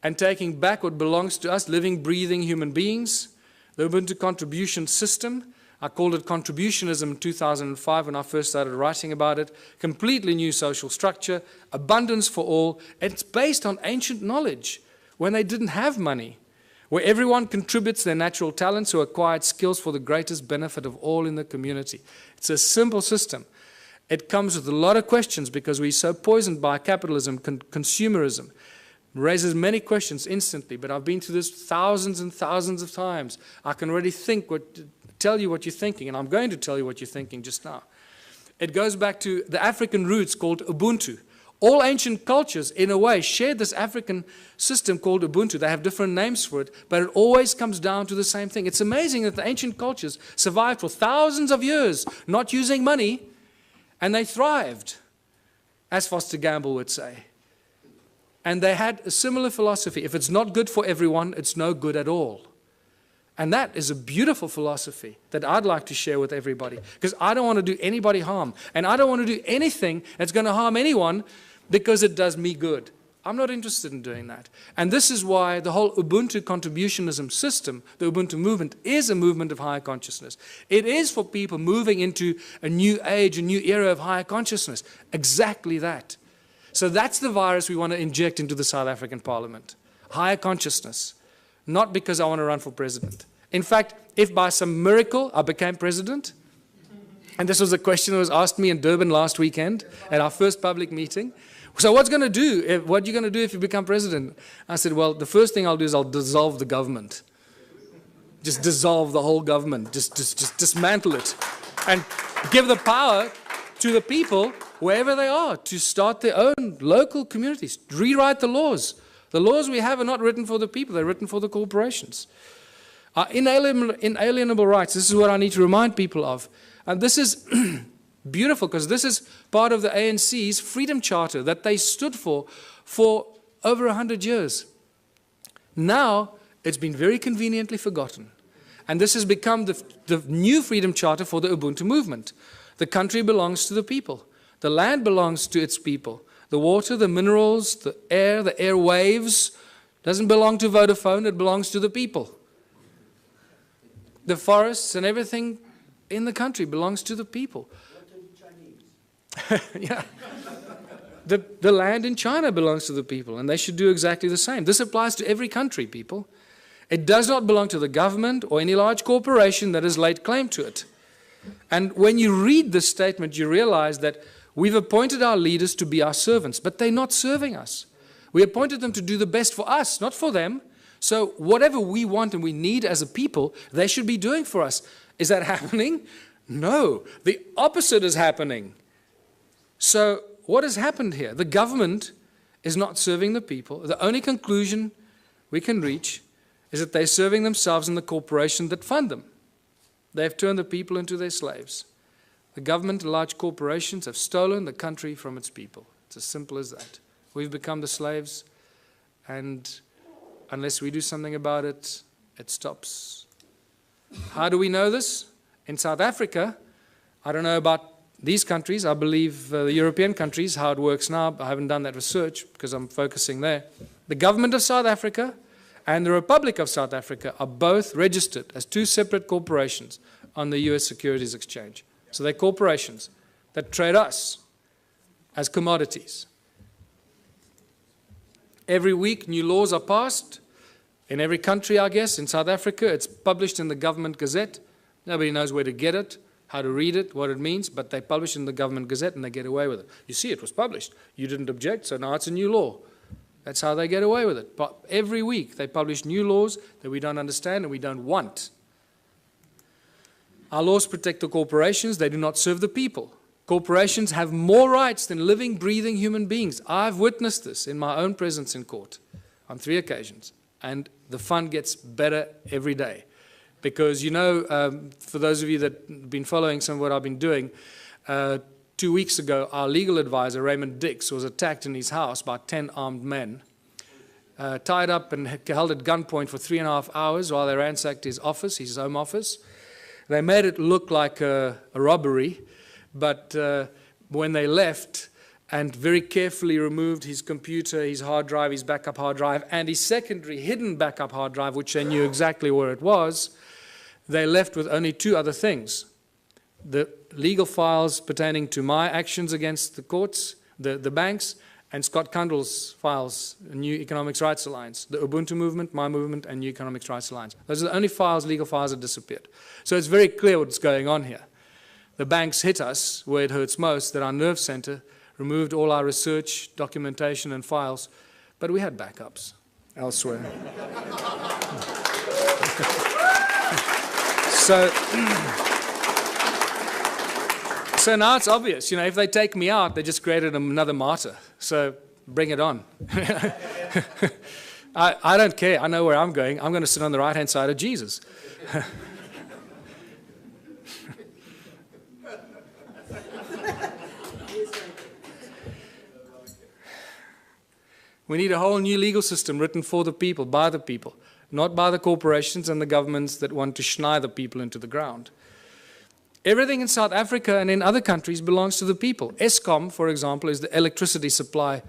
and taking back what belongs to us, living, breathing human beings. The Ubuntu contribution system, I called it contributionism in 2005 when I first started writing about it. Completely new social structure, abundance for all. It's based on ancient knowledge when they didn't have money, where everyone contributes their natural talents or acquired skills for the greatest benefit of all in the community. It's a simple system. It comes with a lot of questions because we're so poisoned by capitalism, consumerism. It raises many questions instantly, but I've been through this thousands and thousands of times. I can already tell you what you're thinking, and I'm going to tell you what you're thinking just now. It goes back to the African roots called Ubuntu. All ancient cultures, in a way, shared this African system called Ubuntu. They have different names for it, but it always comes down to the same thing. It's amazing that the ancient cultures survived for thousands of years, not using money, and they thrived, as Foster Gamble would say. And they had a similar philosophy. If it's not good for everyone, it's no good at all. And that is a beautiful philosophy that I'd like to share with everybody, because I don't want to do anybody harm. And I don't want to do anything that's going to harm anyone because it does me good. I'm not interested in doing that. And this is why the whole Ubuntu contributionism system, the Ubuntu movement, is a movement of higher consciousness. It is for people moving into a new age, a new era of higher consciousness. Exactly that. So that's the virus we want to inject into the South African Parliament. Higher consciousness. Not because I want to run for president. In fact, if by some miracle I became president, and this was a question that was asked me in Durban last weekend at our first public meeting, so what are you going to do if you become president? I said, well, the first thing I'll do is I'll dissolve the government. Just dissolve the whole government. Just dismantle it. And give the power to the people, wherever they are, to start their own local communities. Rewrite the laws. The laws we have are not written for the people, they're written for the corporations. Our inalienable rights, this is what I need to remind people of. And this is beautiful, because this is part of the ANC's Freedom Charter that they stood for over 100 years. Now, it's been very conveniently forgotten. And this has become the new Freedom Charter for the Ubuntu movement. The country belongs to the people. The land belongs to its people. The water, the minerals, the airwaves, doesn't belong to Vodafone, it belongs to the people. The forests and everything in the country belongs to the people. Yeah. The land in China belongs to the people, and they should do exactly the same. This applies to every country, people. It does not belong to the government or any large corporation that has laid claim to it. And when you read this statement, you realize that we've appointed our leaders to be our servants, but they're not serving us. We appointed them to do the best for us, not for them, So whatever we want and we need as a people, they should be doing for us. Is that happening? No. The opposite is happening. So what has happened here? The government is not serving the people. The only conclusion we can reach is that they're serving themselves and the corporation that fund them. They've turned the people into their slaves. The government and large corporations have stolen the country from its people. It's as simple as that. We've become the slaves, and unless we do something about it, it stops. How do we know this? In South Africa, I don't know about these countries. I believe the European countries, how it works now. I haven't done that research because I'm focusing there. The government of South Africa and the Republic of South Africa are both registered as two separate corporations on the US Securities Exchange. So they're corporations that trade us as commodities. Every week, new laws are passed. In every country, I guess. In South Africa, it's published in the government gazette. Nobody knows where to get it, how to read it, what it means, but they publish it in the government gazette and they get away with it. You see, it was published. You didn't object, so now it's a new law. That's how they get away with it. But every week, they publish new laws that we don't understand and we don't want. Our laws protect the corporations. They do not serve the people. Corporations have more rights than living, breathing human beings. I've witnessed this in my own presence in court on 3 occasions. And the fun gets better every day. Because, you know, for those of you that have been following some of what I've been doing, 2 weeks ago, our legal advisor, Raymond Dix, was attacked in his house by 10 armed men, tied up and held at gunpoint for 3.5 hours while they ransacked his office, his home office. They made it look like a robbery, but when they left and very carefully removed his computer, his hard drive, his backup hard drive, and his secondary hidden backup hard drive, which they knew exactly where it was, they left with only 2 other things. The legal files pertaining to my actions against the courts, the banks, and Scott Kundal's files, New Economics Rights Alliance, the Ubuntu movement, my movement, and New Economics Rights Alliance. Those are the only files, legal files that disappeared. So it's very clear what's going on here. The banks hit us where it hurts most, that our nerve center removed all our research, documentation, and files, but we had backups elsewhere. So now it's obvious, you know, if they take me out, they just created another martyr. So bring it on. I don't care. I know where I'm going. I'm going to sit on the right-hand side of Jesus. We need a whole new legal system written for the people, by the people, not by the corporations and the governments that want to schneid the people into the ground. Everything in South Africa and in other countries belongs to the people. Eskom, for example, is the electricity supply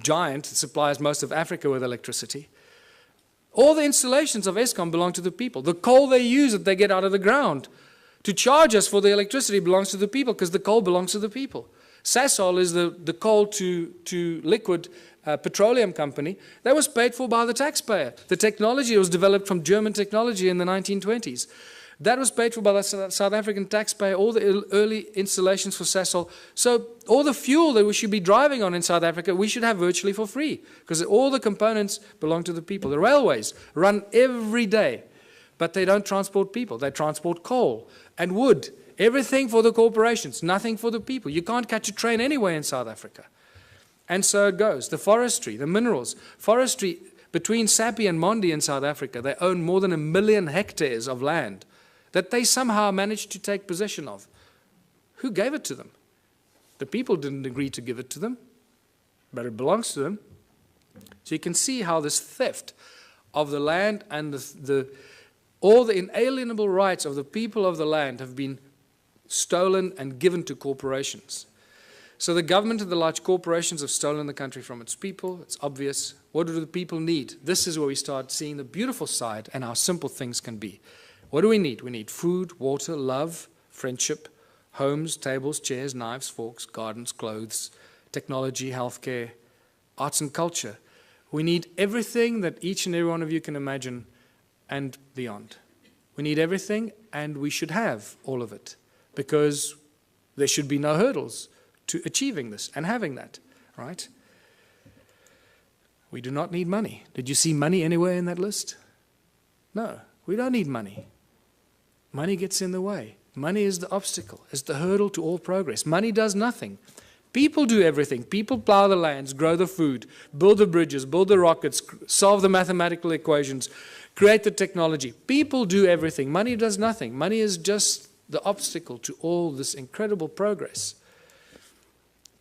giant that supplies most of Africa with electricity. All the installations of Eskom belong to the people. The coal they use that they get out of the ground to charge us for the electricity belongs to the people because the coal belongs to the people. Sasol is the coal to liquid petroleum company. That was paid for by the taxpayer. The technology was developed from German technology in the 1920s. That was paid for by the South African taxpayer, all the early installations for Sasol. So all the fuel that we should be driving on in South Africa, we should have virtually for free because all the components belong to the people. The railways run every day, but they don't transport people. They transport coal and wood. Everything for the corporations, nothing for the people. You can't catch a train anywhere in South Africa. And so it goes. The forestry, the minerals. Forestry, between Sappi and Mondi in South Africa, they own more than 1 million hectares of land that they somehow managed to take possession of. Who gave it to them? The people didn't agree to give it to them, but it belongs to them. So you can see how this theft of the land and all the inalienable rights of the people of the land have been stolen and given to corporations. So the government and the large corporations have stolen the country from its people. It's obvious. What do the people need? This is where we start seeing the beautiful side and how simple things can be. What do we need? We need food, water, love, friendship, homes, tables, chairs, knives, forks, gardens, clothes, technology, healthcare, arts and culture. We need everything that each and every one of you can imagine and beyond. We need everything, and we should have all of it because there should be no hurdles to achieving this and having that, right? We do not need money. Did you see money anywhere in that list? No, we don't need money. Money gets in the way. Money is the obstacle, it's the hurdle to all progress. Money does nothing. People do everything. People plow the lands, grow the food, build the bridges, build the rockets, solve the mathematical equations, create the technology. People do everything. Money does nothing. Money is just the obstacle to all this incredible progress.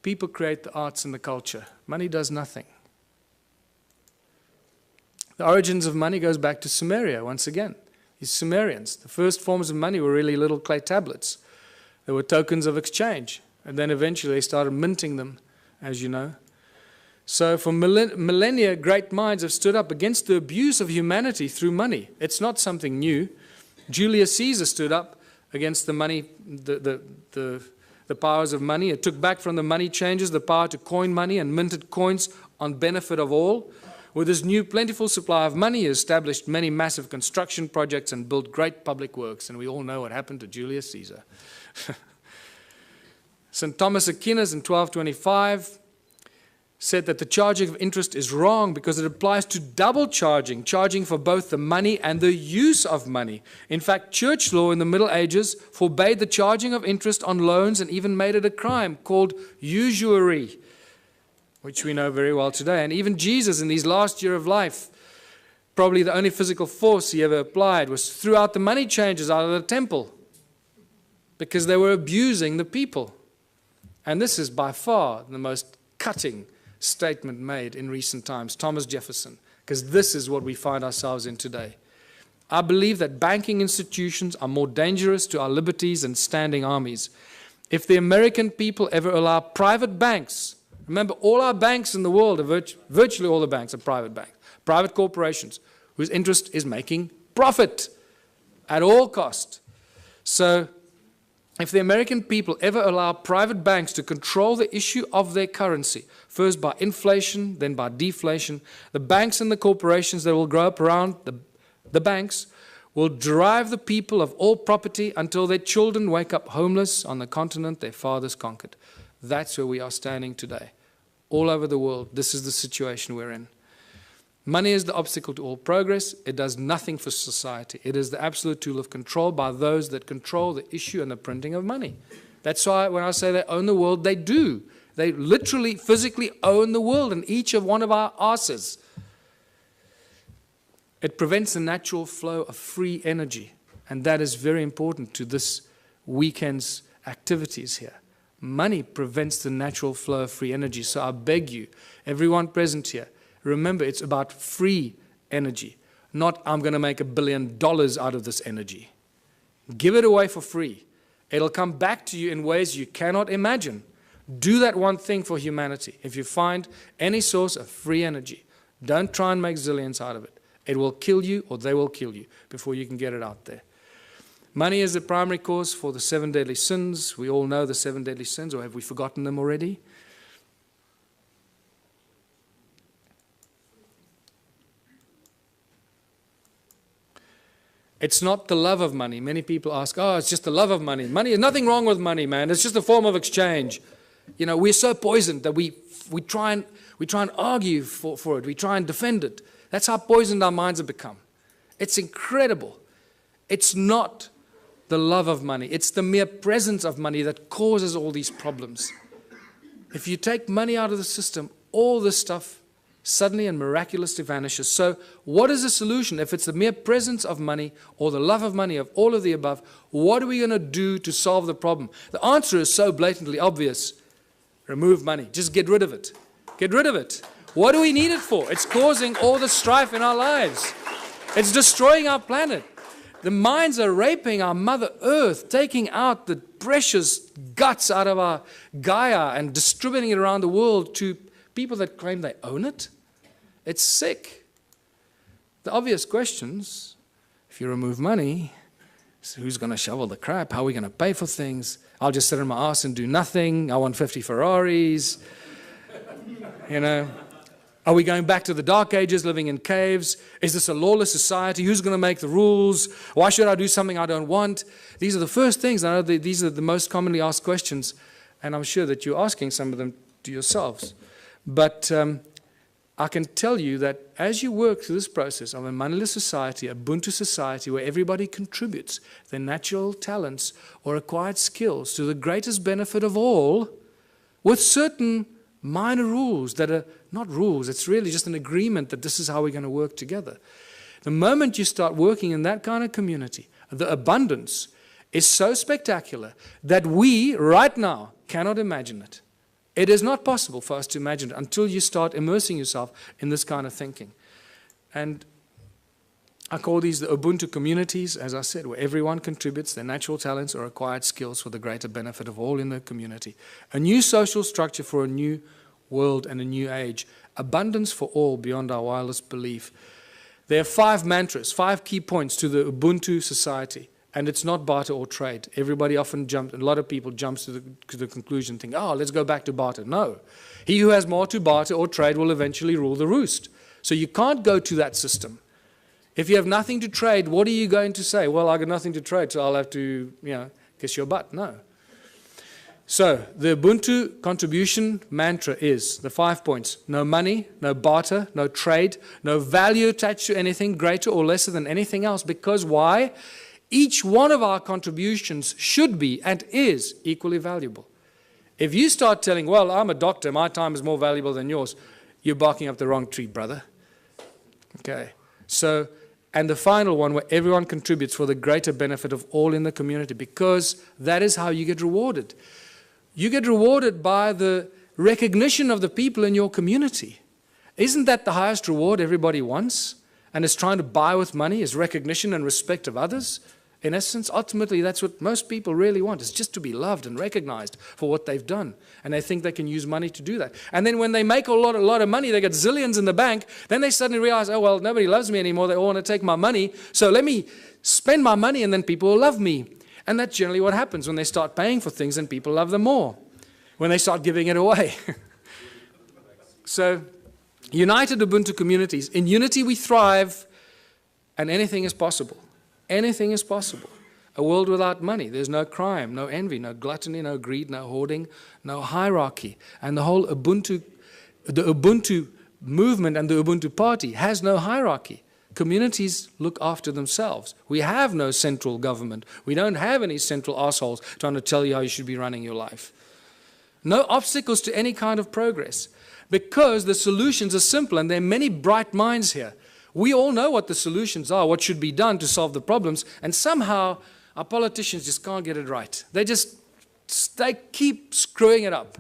People create the arts and the culture. Money does nothing. The origins of money goes back to Sumeria once again. These Sumerians, the first forms of money were really little clay tablets. They were tokens of exchange. And then eventually they started minting them, as you know. So for millennia, great minds have stood up against the abuse of humanity through money. It's not something new. Julius Caesar stood up against the money, the powers of money. It took back from the money changers the power to coin money and minted coins on benefit of all. With this new plentiful supply of money, he established many massive construction projects and built great public works. And we all know what happened to Julius Caesar. St. Thomas Aquinas in 1225 said that the charging of interest is wrong because it applies to double charging, charging for both the money and the use of money. In fact, church law in the Middle Ages forbade the charging of interest on loans and even made it a crime called usury, which we know very well today. And even Jesus in his last year of life, probably the only physical force he ever applied was threw out the money changers out of the temple because they were abusing the people. And this is by far the most cutting statement made in recent times, Thomas Jefferson, because this is what we find ourselves in today. I believe that banking institutions are more dangerous to our liberties than standing armies. If the American people ever allow private banks, remember all our banks in the world, virtually all the banks are private banks, private corporations, whose interest is making profit at all cost. So if the American people ever allow private banks to control the issue of their currency, first by inflation, then by deflation, the banks and the corporations that will grow up around the banks will drive the people of all property until their children wake up homeless on the continent their fathers conquered. That's where we are standing today. All over the world, this is the situation we're in. Money is the obstacle to all progress. It does nothing for society. It is the absolute tool of control by those that control the issue and the printing of money. That's why when I say they own the world, they do. They literally, physically own the world and each of one of our asses. It prevents the natural flow of free energy. And that is very important to this weekend's activities here. Money prevents the natural flow of free energy. So I beg you, everyone present here, remember, it's about free energy, not I'm going to make $1 billion out of this energy. Give it away for free. It'll come back to you in ways you cannot imagine. Do that one thing for humanity. If you find any source of free energy, don't try and make zillions out of it. It will kill you or they will kill you before you can get it out there. Money is the primary cause for the 7 deadly sins. We all know the 7 deadly sins, or have we forgotten them already? It's not the love of money. Many people ask, oh, it's just the love of money. Money, there's nothing wrong with money, man. It's just a form of exchange. You know, we're so poisoned that we try and argue for it. We try and defend it. That's how poisoned our minds have become. It's incredible. It's not the love of money. It's the mere presence of money that causes all these problems. If you take money out of the system, all this stuff suddenly and miraculously vanishes. So what is the solution? If it's the mere presence of money or the love of money, of all of the above, what are we going to do to solve the problem? The answer is so blatantly obvious. Remove money. Just get rid of it. Get rid of it. What do we need it for? It's causing all the strife in our lives. It's destroying our planet. The mines are raping our Mother Earth, taking out the precious guts out of our Gaia and distributing it around the world to people that claim they own it. It's sick. The obvious questions, if you remove money, so who's going to shovel the crap? How are we going to pay for things? I'll just sit on my ass and do nothing. I want 50 Ferraris. You know, are we going back to the dark ages, living in caves? Is this a lawless society? Who's going to make the rules? Why should I do something I don't want? These are the first things. I know these are the most commonly asked questions, and I'm sure that you're asking some of them to yourselves. But I can tell you that as you work through this process of a moneyless society, a Ubuntu society, where everybody contributes their natural talents or acquired skills to the greatest benefit of all, with certain minor rules that are not rules, it's really just an agreement that this is how we're going to work together. The moment you start working in that kind of community, the abundance is so spectacular that we, right now, cannot imagine it. It is not possible for us to imagine it until you start immersing yourself in this kind of thinking. And I call these the Ubuntu communities, as I said, where everyone contributes their natural talents or acquired skills for the greater benefit of all in the community. A new social structure for a new world and a new age. Abundance for all beyond our wildest belief. There are 5 mantras, 5 key points to the Ubuntu society. And it's not barter or trade. Everybody often jumps, a lot of people jump to the conclusion, think, oh, let's go back to barter. No. He who has more to barter or trade will eventually rule the roost. So you can't go to that system. If you have nothing to trade, what are you going to say? Well, I got nothing to trade, so I'll have to, kiss your butt. No. So the Ubuntu contribution mantra is the 5 points. No money, no barter, no trade, no value attached to anything greater or lesser than anything else. Because why? Each one of our contributions should be and is equally valuable. If you start telling, well, I'm a doctor, my time is more valuable than yours, you're barking up the wrong tree, brother. Okay. So, and the final one, where everyone contributes for the greater benefit of all in the community, because that is how you get rewarded. You get rewarded by the recognition of the people in your community. Isn't that the highest reward everybody wants and is trying to buy with money, is recognition and respect of others? In essence, ultimately, that's what most people really want, is just to be loved and recognized for what they've done. And they think they can use money to do that. And then when they make a lot of money, they get zillions in the bank, then they suddenly realize, oh, well, nobody loves me anymore. They all want to take my money. So let me spend my money and then people will love me. And that's generally what happens when they start paying for things and people love them more, when they start giving it away. So, united Ubuntu communities. In unity we thrive, and anything is possible. Anything is possible. A world without money. There's no crime, no envy, no gluttony, no greed, no hoarding, no hierarchy. And the whole Ubuntu, the Ubuntu movement and the Ubuntu party has no hierarchy. Communities look after themselves. We have no central government. We don't have any central assholes trying to tell you how you should be running your life. No obstacles to any kind of progress, because the solutions are simple, and there are many bright minds here. We all know what the solutions are, what should be done to solve the problems, and somehow our politicians just can't get it right. They keep screwing it up,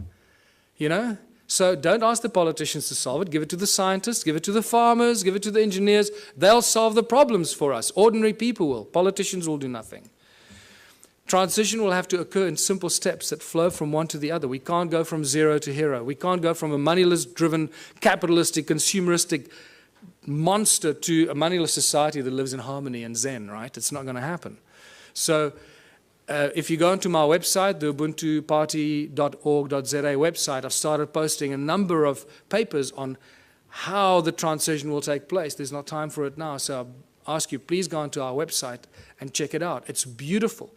So don't ask the politicians to solve it. Give it to the scientists, give it to the farmers, give it to the engineers. They'll solve the problems for us. Ordinary people will. Politicians will do nothing. Transition will have to occur in simple steps that flow from one to the other. We can't go from zero to hero. We can't go from a moneyless-driven, capitalistic, consumeristic monster to a moneyless society that lives in harmony and zen, right? It's not going to happen. So if you go onto my website, the ubuntuparty.org.za website, I've started posting a number of papers on how the transition will take place. There's not time for it now, so I ask you, please go onto our website and check it out. It's beautiful.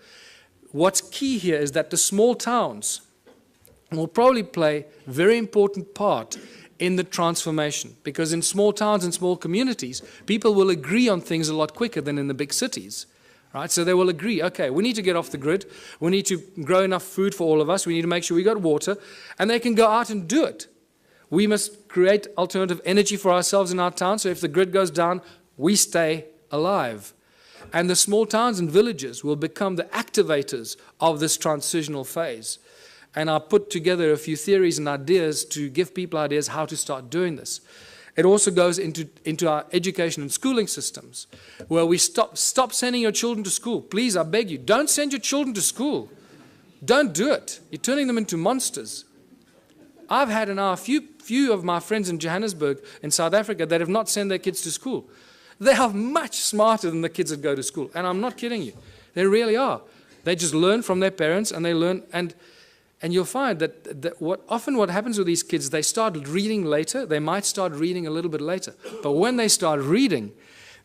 What's key here is that the small towns will probably play a very important part in the transformation, because in small towns and small communities, people will agree on things a lot quicker than in the big cities. Right? So they will agree, okay, we need to get off the grid, we need to grow enough food for all of us, we need to make sure we got water, and they can go out and do it. We must create alternative energy for ourselves in our town, so if the grid goes down, we stay alive. And the small towns and villages will become the activators of this transitional phase. And I put together a few theories and ideas to give people ideas how to start doing this. It also goes into our education and schooling systems, where we stop sending your children to school. Please, I beg you, don't send your children to school. Don't do it. You're turning them into monsters. I've had a few of my friends in Johannesburg, in South Africa, that have not sent their kids to school. They are much smarter than the kids that go to school. And I'm not kidding you. They really are. They just learn from their parents, and they learn, and you'll find that what happens with these kids, they start reading later. They might start reading a little bit later. But when they start reading,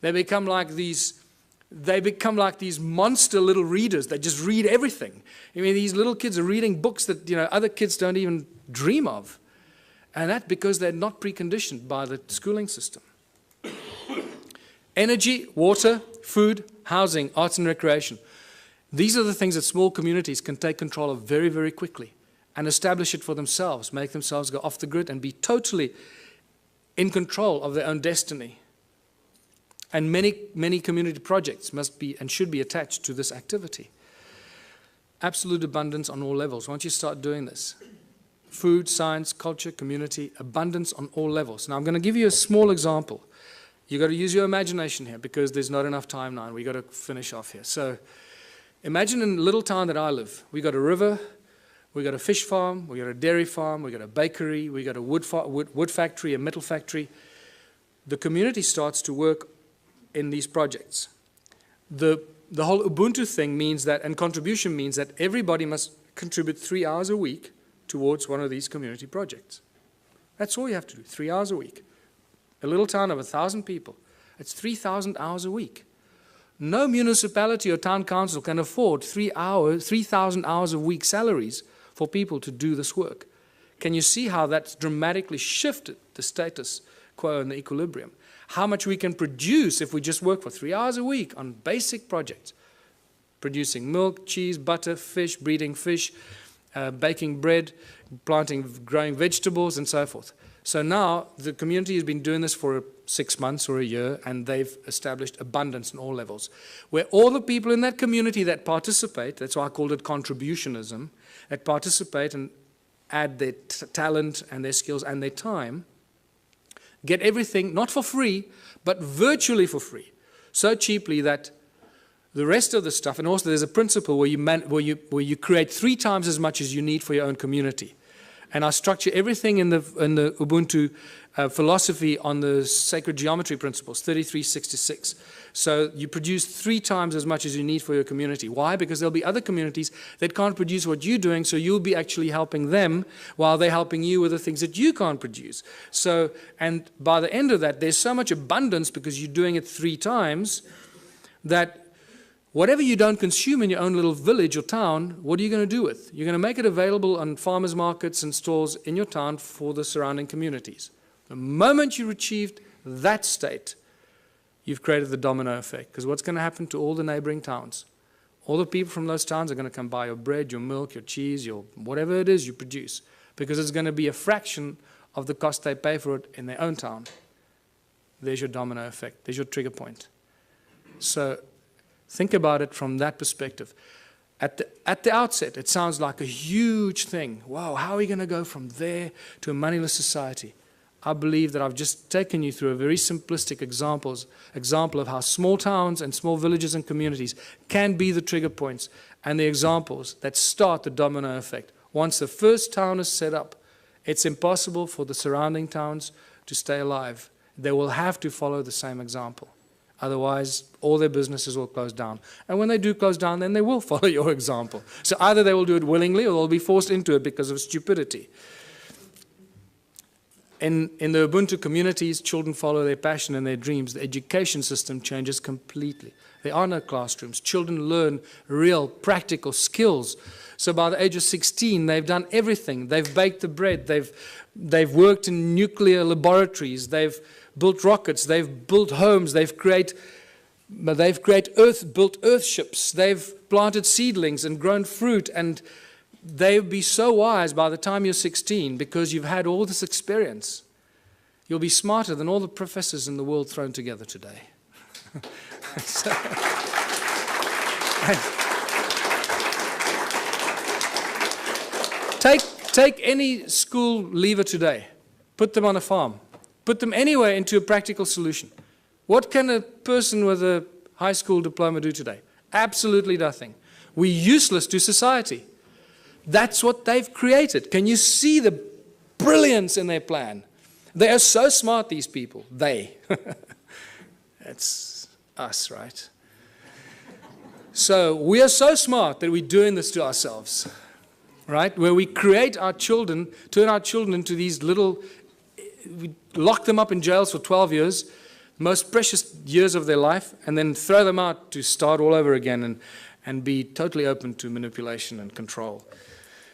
they become like these monster little readers. They just read everything. I mean, these little kids are reading books that other kids don't even dream of. And that's because they're not preconditioned by the schooling system. Energy, water, food, housing, arts and recreation. These are the things that small communities can take control of very, very quickly and establish it for themselves, make themselves go off the grid and be totally in control of their own destiny. And many, many community projects must be and should be attached to this activity. Absolute abundance on all levels. Once you start doing this, food, science, culture, community, abundance on all levels. Now I'm going to give you a small example. You've got to use your imagination here because there's not enough time now and we've got to finish off here. So imagine in a little town that I live, we got a river, we got a fish farm, we got a dairy farm, we got a bakery, we got a wood factory, a metal factory. The community starts to work in these projects. The whole Ubuntu thing means that, and contribution means that everybody must contribute 3 hours a week towards one of these community projects. That's all you have to do, 3 hours a week. A little town of 1,000 people, it's 3,000 hours a week. No municipality or town council can afford 3,000 hours a week salaries for people to do this work. Can you see how that's dramatically shifted the status quo and the equilibrium? How much we can produce if we just work for 3 hours a week on basic projects. Producing milk, cheese, butter, fish, breeding fish, baking bread, growing vegetables, and so forth. So now the community has been doing this for 6 months or a year, and they've established abundance on all levels, where all the people in that community that participate, that's why I called it contributionism, that participate and add their talent and their skills and their time, get everything, not for free, but virtually for free, so cheaply that the rest of the stuff, and also there's a principle where you create 3 times as much as you need for your own community. And I structure everything in the Ubuntu philosophy on the sacred geometry principles, 3366. So you produce 3 times as much as you need for your community. Why? Because there'll be other communities that can't produce what you're doing, so you'll be actually helping them while they're helping you with the things that you can't produce. So, and by the end of that, there's so much abundance because you're doing it 3 times that whatever you don't consume in your own little village or town, what are you going to do with? You're going to make it available on farmers markets and stores in your town for the surrounding communities. The moment you achieved that state, you've created the domino effect. Because what's going to happen to all the neighboring towns? All the people from those towns are going to come buy your bread, your milk, your cheese, your whatever it is you produce. Because it's going to be a fraction of the cost they pay for it in their own town. There's your domino effect. There's your trigger point. So think about it from that perspective. At the outset, it sounds like a huge thing. Wow, how are we going to go from there to a moneyless society? I believe that I've just taken you through a very simplistic example of how small towns and small villages and communities can be the trigger points and the examples that start the domino effect. Once the first town is set up, it's impossible for the surrounding towns to stay alive. They will have to follow the same example. Otherwise, all their businesses will close down. And when they do close down, then they will follow your example. So either they will do it willingly or they'll be forced into it because of stupidity. In the Ubuntu communities, children follow their passion and their dreams. The education system changes completely. There are no classrooms. Children learn real, practical skills. So by the age of 16, they've done everything. They've baked the bread. They've worked in nuclear laboratories. They've built rockets. They've built homes. They've built earth ships. They've planted seedlings and grown fruit. And they'll be so wise by the time you're 16 because you've had all this experience. You'll be smarter than all the professors in the world thrown together today. So, take any school leaver today, put them on a farm, put them anywhere into a practical solution. What can a person with a high school diploma do today? Absolutely nothing. We're useless to society. That's what they've created. Can you see the brilliance in their plan? They are so smart, these people. They. It's us, right? So we are so smart that we're doing this to ourselves, right? Where we create our children, turn our children into these little, we lock them up in jails for 12 years, most precious years of their life, and then throw them out to start all over again and be totally open to manipulation and control.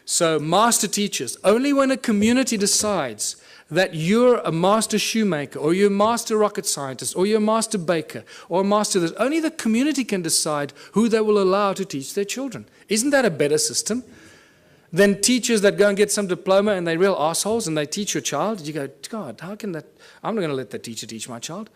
So master teachers, only when a community decides that you're a master shoemaker, or you're a master rocket scientist, or you're a master baker, or a master this, only the community can decide who they will allow to teach their children. Isn't that a better system than teachers that go and get some diploma and they're real assholes and they teach your child? You go, God, how can that? I'm not going to let the teacher teach my child.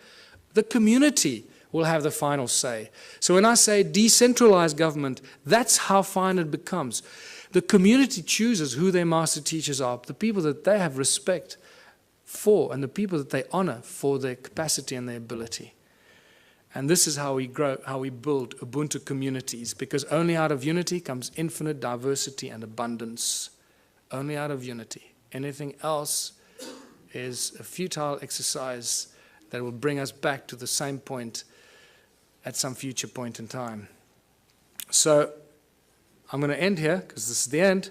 The community will have the final say. So when I say decentralized government, that's how fine it becomes. The community chooses who their master teachers are, the people that they have respect for, and the people that they honor for their capacity and their ability. And this is how we grow, how we build Ubuntu communities, because only out of unity comes infinite diversity and abundance. Only out of unity. Anything else is a futile exercise that will bring us back to the same point at some future point in time. So I'm going to end here, because this is the end.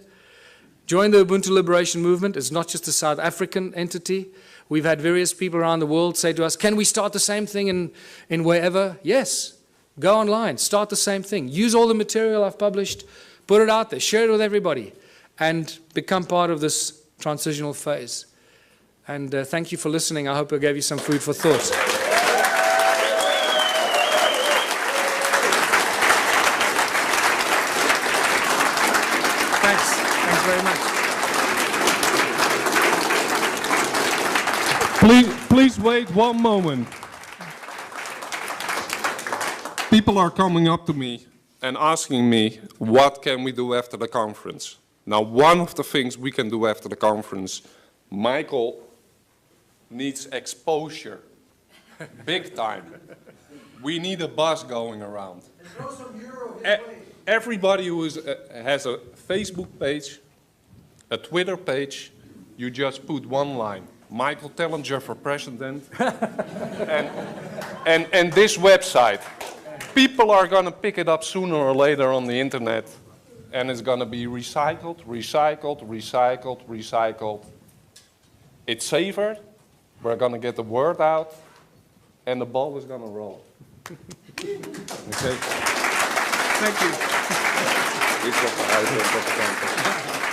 Join the Ubuntu Liberation Movement. It's not just a South African entity. We've had various people around the world say to us, can we start the same thing in wherever? Yes. Go online. Start the same thing. Use all the material I've published. Put it out there. Share it with everybody. And become part of this transitional phase. And thank you for listening. I hope I gave you some food for thought. Thanks. Thanks very much. Please wait one moment. People are coming up to me and asking me, what can we do after the conference? Now, one of the things we can do after the conference, Michael needs exposure, big time. We need a bus going around. Everybody who has a Facebook page, a Twitter page, you just put one line. Michael Tellinger for president, and this website. People are going to pick it up sooner or later on the internet, and it's going to be recycled, recycled, recycled, recycled. It's safer, we're going to get the word out, and the ball is going to roll. Okay. Thank you.